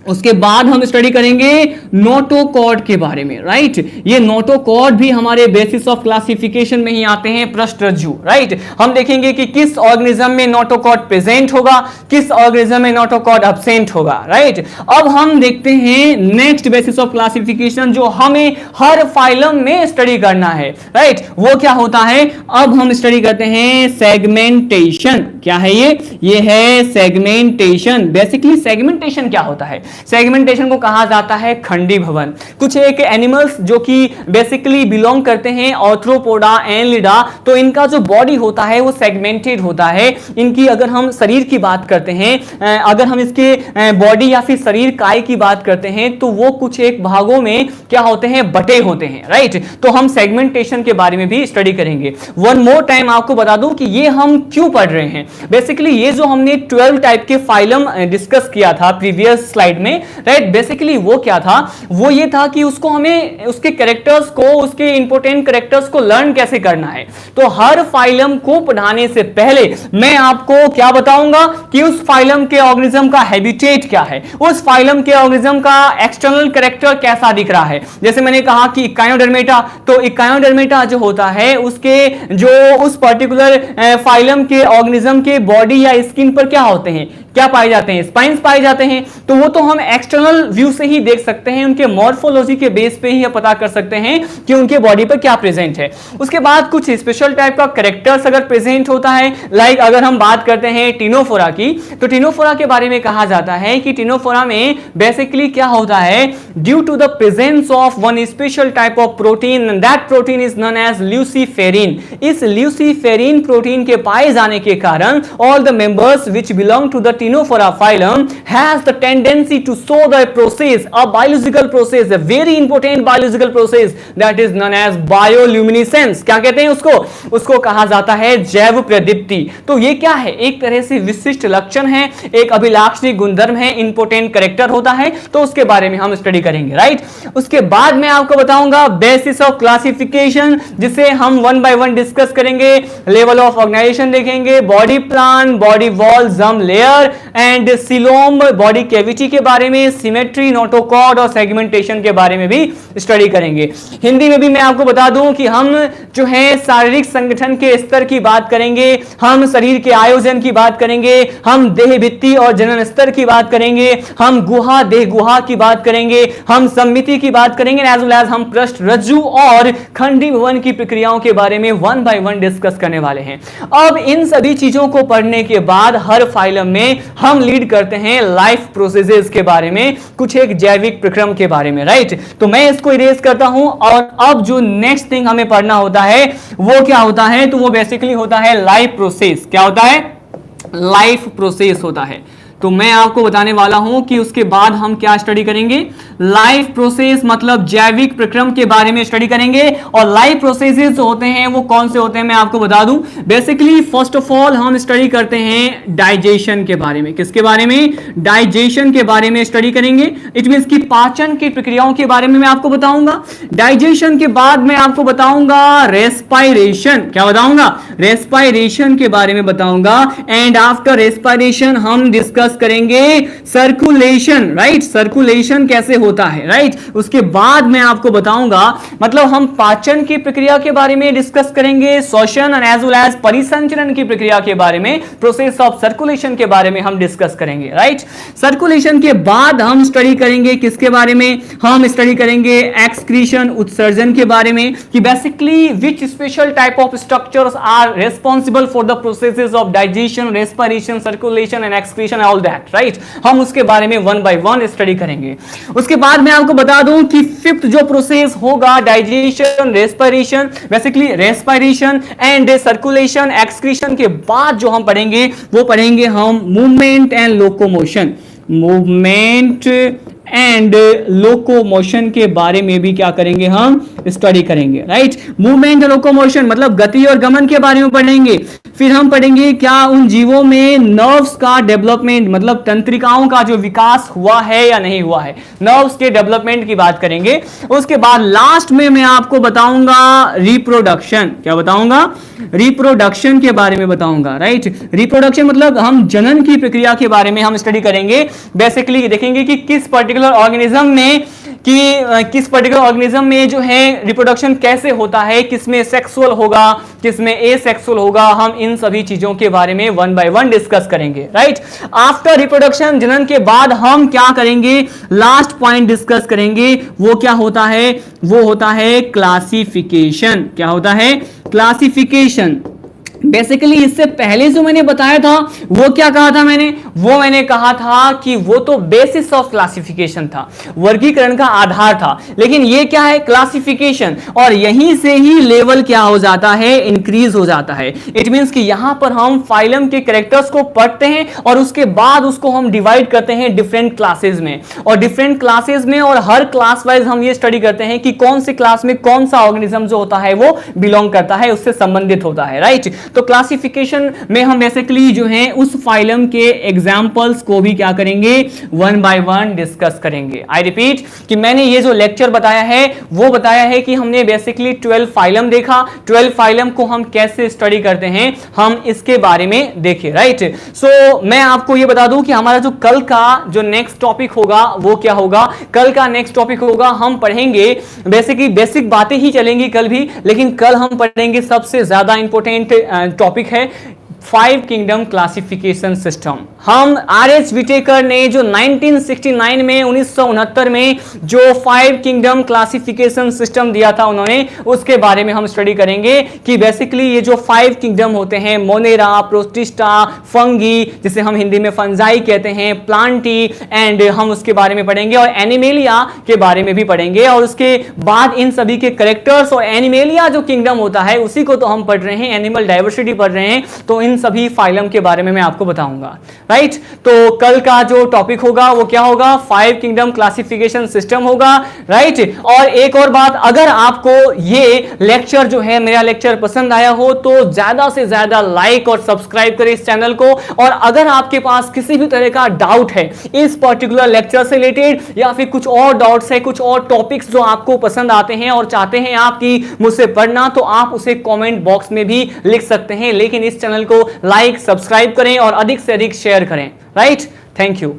उसके बाद हम स्टडी करेंगे नोटोकॉर्ड के बारे में, राइट। ये नोटोकॉर्ड भी हमारे बेसिस ऑफ क्लासिफिकेशन में ही आते हैं, पृष्ठरज्जु, राइट। हम देखेंगे कि किस ऑर्गेनिज्म में नोटोकॉर्ड प्रेजेंट होगा, किस ऑर्गेनिज्म में नोटोकॉर्ड एब्सेंट होगा, राइट। अब हम देखते हैं नेक्स्ट बेसिस ऑफ क्लासिफिकेशन जो हमें हर फाइलम में स्टडी करना है, राइट। वो क्या होता है, अब हम स्टडी करते हैं सेगमेंटेशन। क्या है ये है सेगमेंटेशन। बेसिकली सेगमेंटेशन क्या होता है, सेगमेंटेशन को कहा जाता है खंडी भवन। कुछ एक एनिमल्स जो कि बेसिकली बिलोंग करते हैं ऑर्थ्रोपोडा, एनलिडा, तो इनका जो बॉडी होता है वो सेगमेंटेड होता है। इनकी अगर हम शरीर की बात करते हैं, अगर हम इसके बॉडी या फिर शरीर काय की बात करते हैं, तो वो कुछ एक भागों में क्या होते हैं, बटे होते हैं, राइट। तो हम सेगमेंटेशन के बारे में भी स्टडी करेंगे। वन मोर टाइम आपको बता दूं कि ये हम क्यों पढ़ रहे हैं। बेसिकली ये जो हमने 12 टाइप के फाइलम डिस्कस किया था प्रीवियस स्लाइड में, राइट। बेसिकली वो क्या था, वो ये था कि उसको हमें उसके कैरेक्टर्स को, उसके इंपॉर्टेंट कैरेक्टर्स को लर्न कैसे करना है। तो हर फाइलम को पढ़ाने से पहले मैं आपको क्या बताऊंगा कि उस फाइलम के ऑर्गेनिज्म का हैबिटेट क्या है, उस फाइलम के ऑर्गेनिज्म का एक्सटर्नल कैरेक्टर कैसा दिख रहा है। जैसे मैंने कहा कि इकायोडर्मेटा, तो इकायोडर्मेटा जो होता है उसके जो उस पर्टिकुलर फाइलम के ऑर्गेनिज्म के बॉडी या स्किन पर क्या होते हैं, क्या पाए जाते हैं, स्पाइन्स पाए जाते हैं। तो वो तो हम एक्सटर्नल व्यू से ही देख सकते हैं, उनके मॉर्फोलॉजी के बेस पे ही पता कर सकते हैं कि उनके बॉडी पर क्या प्रेजेंट है। उसके बाद कुछ स्पेशल टाइप का कैरेक्टर्स अगर प्रेजेंट होता है, लाइक अगर हम बात करते हैं टिनोफोरा की, तो टिनोफोरा के बारे में कहा जाता है कि टिनोफोरा में बेसिकली क्या होता है, due to the presence of one special type of protein, that protein is known as luciferin. इस ल्यूसीफेरिन प्रोटीन के पाए जाने के कारण all the members which belong to the Ctenophora phylum has the tendency to show the process, a biological process, a very important biological process that is known as bioluminescence। क्या कहते हैं उसको, उसको कहा जाता है जैव प्रदीप्ति। तो ये क्या है, एक तरह से विशिष्ट लक्षण है, एक अभिलाक्षणिक गुणधर्म है, इंपोर्टेंट कैरेक्टर होता है। तो उसके बारे में हम स्टडी करेंगे, राइट। उसके बाद मैं आपको बताऊंगा बेसिस ऑफ क्लासिफिकेशन, जिसे हम वन बाय वन डिस्कस करेंगे। लेवल ऑफ ऑर्गेनाइजेशन देखेंगे, body plan, body wall, germ layer, structure and coelom body cavity के बारे में, सिमेट्री, नोटोकॉर्ड और सेगमेंटेशन के बारे में भी स्टडी करेंगे। हिंदी में भी मैं आपको बता दूं कि हम जो है शारीरिक संगठन के स्तर की बात करेंगे, हम शरीर के आयोजन की बात करेंगे, हम देह भित्ति और जनन स्तर की बात करेंगे, हम गुहा देह गुहा की बात करेंगे, हम सम्मिति की बात करेंगे, एज वेल एज हम पृष्ठ रज्जु और खंडीभवन की प्रक्रियाओं के बारे में वन बाय वन डिस्कस करने वाले हैं। अब इन सभी चीजों को पढ़ने के बाद हर फाइलम में हम लीड करते हैं लाइफ प्रोसेसेस के बारे में, कुछ एक जैविक प्रक्रम के बारे में, राइट। तो मैं इसको इरेज करता हूं और अब जो नेक्स्ट थिंग हमें पढ़ना होता है वो क्या होता है, तो वो बेसिकली होता है लाइफ प्रोसेस। क्या होता है? लाइफ प्रोसेस होता है। तो मैं आपको बताने वाला हूं कि उसके बाद हम क्या स्टडी करेंगे, लाइफ प्रोसेस मतलब जैविक प्रक्रम के बारे में स्टडी करेंगे। और लाइफ प्रोसेसेस जो होते हैं वो कौन से होते हैं मैं आपको बता दूं। बेसिकली फर्स्ट ऑफ ऑल हम स्टडी करते हैं डाइजेशन के बारे में। किसके बारे में? डाइजेशन के बारे में स्टडी करेंगे। इट मींस की पाचन की प्रक्रियाओं के बारे में मैं आपको बताऊंगा। डाइजेशन के बाद मैं आपको बताऊंगा रेस्पायरेशन। क्या बताऊंगा? रेस्पायरेशन के बारे में बताऊंगा। एंड आफ्टर रेस्पायरेशन हम डिस्कस करेंगे सर्कुलेशन, राइट। सर्कुलेशन कैसे होता है, राइट। उसके बाद मैं आपको बताऊंगा, मतलब हम पाचन की प्रक्रिया के बारे में डिस्कस करेंगे, श्वसन एंड एज वेल एज परिसंचरण की प्रक्रिया के बारे में, प्रोसेस ऑफ सर्कुलेशन के बारे में हम डिस्कस करेंगे, राइट। सर्कुलेशन के बाद हम स्टडी करेंगे किसके बारे में? हम स्टडी करेंगे एक्सक्रीशन, उत्सर्जन के बारे में, कि basically which special type of structures are responsible for the processes of digestion, respiration, circulation and excretion, all that, right. हम उसके बारे में वन बाय वन स्टडी करेंगे। उसके बाद मैं आपको बता दूं कि फिफ्थ जो प्रोसेस होगा digestion, respiration, basically respiration and circulation, excretion के बाद जो हम पढ़ेंगे वो पढ़ेंगे हम movement and locomotion. Movement and locomotion के बारे में भी क्या करेंगे, हम स्टडी करेंगे, राइट। मूवमेंट और लोकोमोशन मतलब गति और गमन के बारे में पढ़ेंगे। फिर हम पढ़ेंगे क्या उन जीवों में नर्व्स का डेवलपमेंट, मतलब तंत्रिकाओं का जो विकास हुआ है या नहीं हुआ है, नर्व्स के डेवलपमेंट की बात करेंगे। उसके बाद लास्ट में मैं आपको बताऊंगा रिप्रोडक्शन। क्या बताऊंगा? रिप्रोडक्शन के बारे में बताऊंगा, राइट। रिप्रोडक्शन मतलब हम जनन की प्रक्रिया के बारे में हम स्टडी करेंगे। बेसिकली देखेंगे कि किस पर्टिकुलर ऑर्गेनिज्म में जो है रिप्रोडक्शन कैसे होता है, किसमें सेक्सुअल होगा, किसमें एसेक्सुअल होगा, हम इन सभी चीजों के बारे में वन बाय वन डिस्कस करेंगे, राइट। आफ्टर रिप्रोडक्शन, जनन के बाद हम क्या करेंगे, लास्ट पॉइंट डिस्कस करेंगे। वो क्या होता है? वो होता है क्लासिफिकेशन। क्या होता है? क्लासिफिकेशन। बेसिकली इससे पहले जो मैंने बताया था वो क्या कहा था मैंने कहा था कि वो तो बेसिस ऑफ क्लासिफिकेशन था, वर्गीकरण का आधार था। लेकिन ये क्या है? क्लासिफिकेशन। और यहीं से ही लेवल क्या हो जाता है, इंक्रीज हो जाता है। इट मींस कि यहां पर हम फाइलम के कैरेक्टर्स को पढ़ते हैं और उसके बाद उसको हम डिवाइड करते हैं डिफरेंट क्लासेस में, और डिफरेंट क्लासेस में और हर क्लास वाइज हम ये स्टडी करते हैं कि कौन से क्लास में कौन सा ऑर्गेनिज्म जो होता है वो बिलोंग करता है, उससे संबंधित होता है, राइट। तो क्लासिफिकेशन में हम बेसिकली जो है उस फाइलम के एग्जांपल्स को भी क्या करेंगे, वन बाय वन डिस्कस करेंगे। आई रिपीट कि मैंने ये जो लेक्चर बताया है वो बताया है कि हमने बेसिकली 12 फाइलम देखा। 12 फाइलम को हम कैसे स्टडी करते हैं हम इसके बारे में देखें, राइट। सो मैं आपको ये बता दूं कि हमारा जो कल का जो नेक्स्ट टॉपिक होगा वो क्या होगा। कल का नेक्स्ट टॉपिक होगा, हम पढ़ेंगे बेसिकली बेसिक बातें ही चलेंगी कल भी, लेकिन कल हम पढ़ेंगे सबसे ज्यादा इंपॉर्टेंट टॉपिक है 5 किंगडम क्लासिफिकेशन सिस्टम। हम आर.एच. विटेकर ने जो 1969 में 1969 में जो 5 किंगडम क्लासिफिकेशन सिस्टम दिया था उन्होंने, उसके बारे में हम स्टडी करेंगे कि बेसिकली ये जो 5 किंगडम होते हैं, मोनेरा, प्रोटिस्टा, फंगी, जिसे हम हिंदी में फंजाई कहते हैं, प्लांटी, एंड हम उसके बारे में पढ़ेंगे, और एनिमेलिया के बारे में भी पढ़ेंगे। और उसके बाद इन सभी के कैरेक्टर्स, और एनिमेलिया जो किंगडम होता है उसी को तो हम पढ़ रहे हैं, एनिमल डाइवर्सिटी पढ़ रहे हैं, तो इन सभी फाइलम के बारे में मैं आपको बताऊंगा, राइट। तो कल का जो टॉपिक होगा वो क्या होगा, 5 किंगडम क्लासिफिकेशन सिस्टम होगा, राइट। और एक और बात, अगर आपको ये लेक्चर जो है मेरा लेक्चर पसंद आया हो तो ज्यादा से ज्यादा लाइक और सब्सक्राइब करें इस चैनल को। और अगर आपके पास किसी भी तरह का डाउट है इस पर्टिकुलर लेक्चर से रिलेटेड, या फिर कुछ और डाउट्स है, कुछ और टॉपिक्स जो आपको पसंद आते हैं और चाहते हैं आपकी मुझसे पढ़ना, तो आप उसे कमेंट बॉक्स में भी लिख सकते हैं। लेकिन इस चैनल को लाइक, सब्सक्राइब करें और अधिक से अधिक शेयर करें। राइट। Thank you.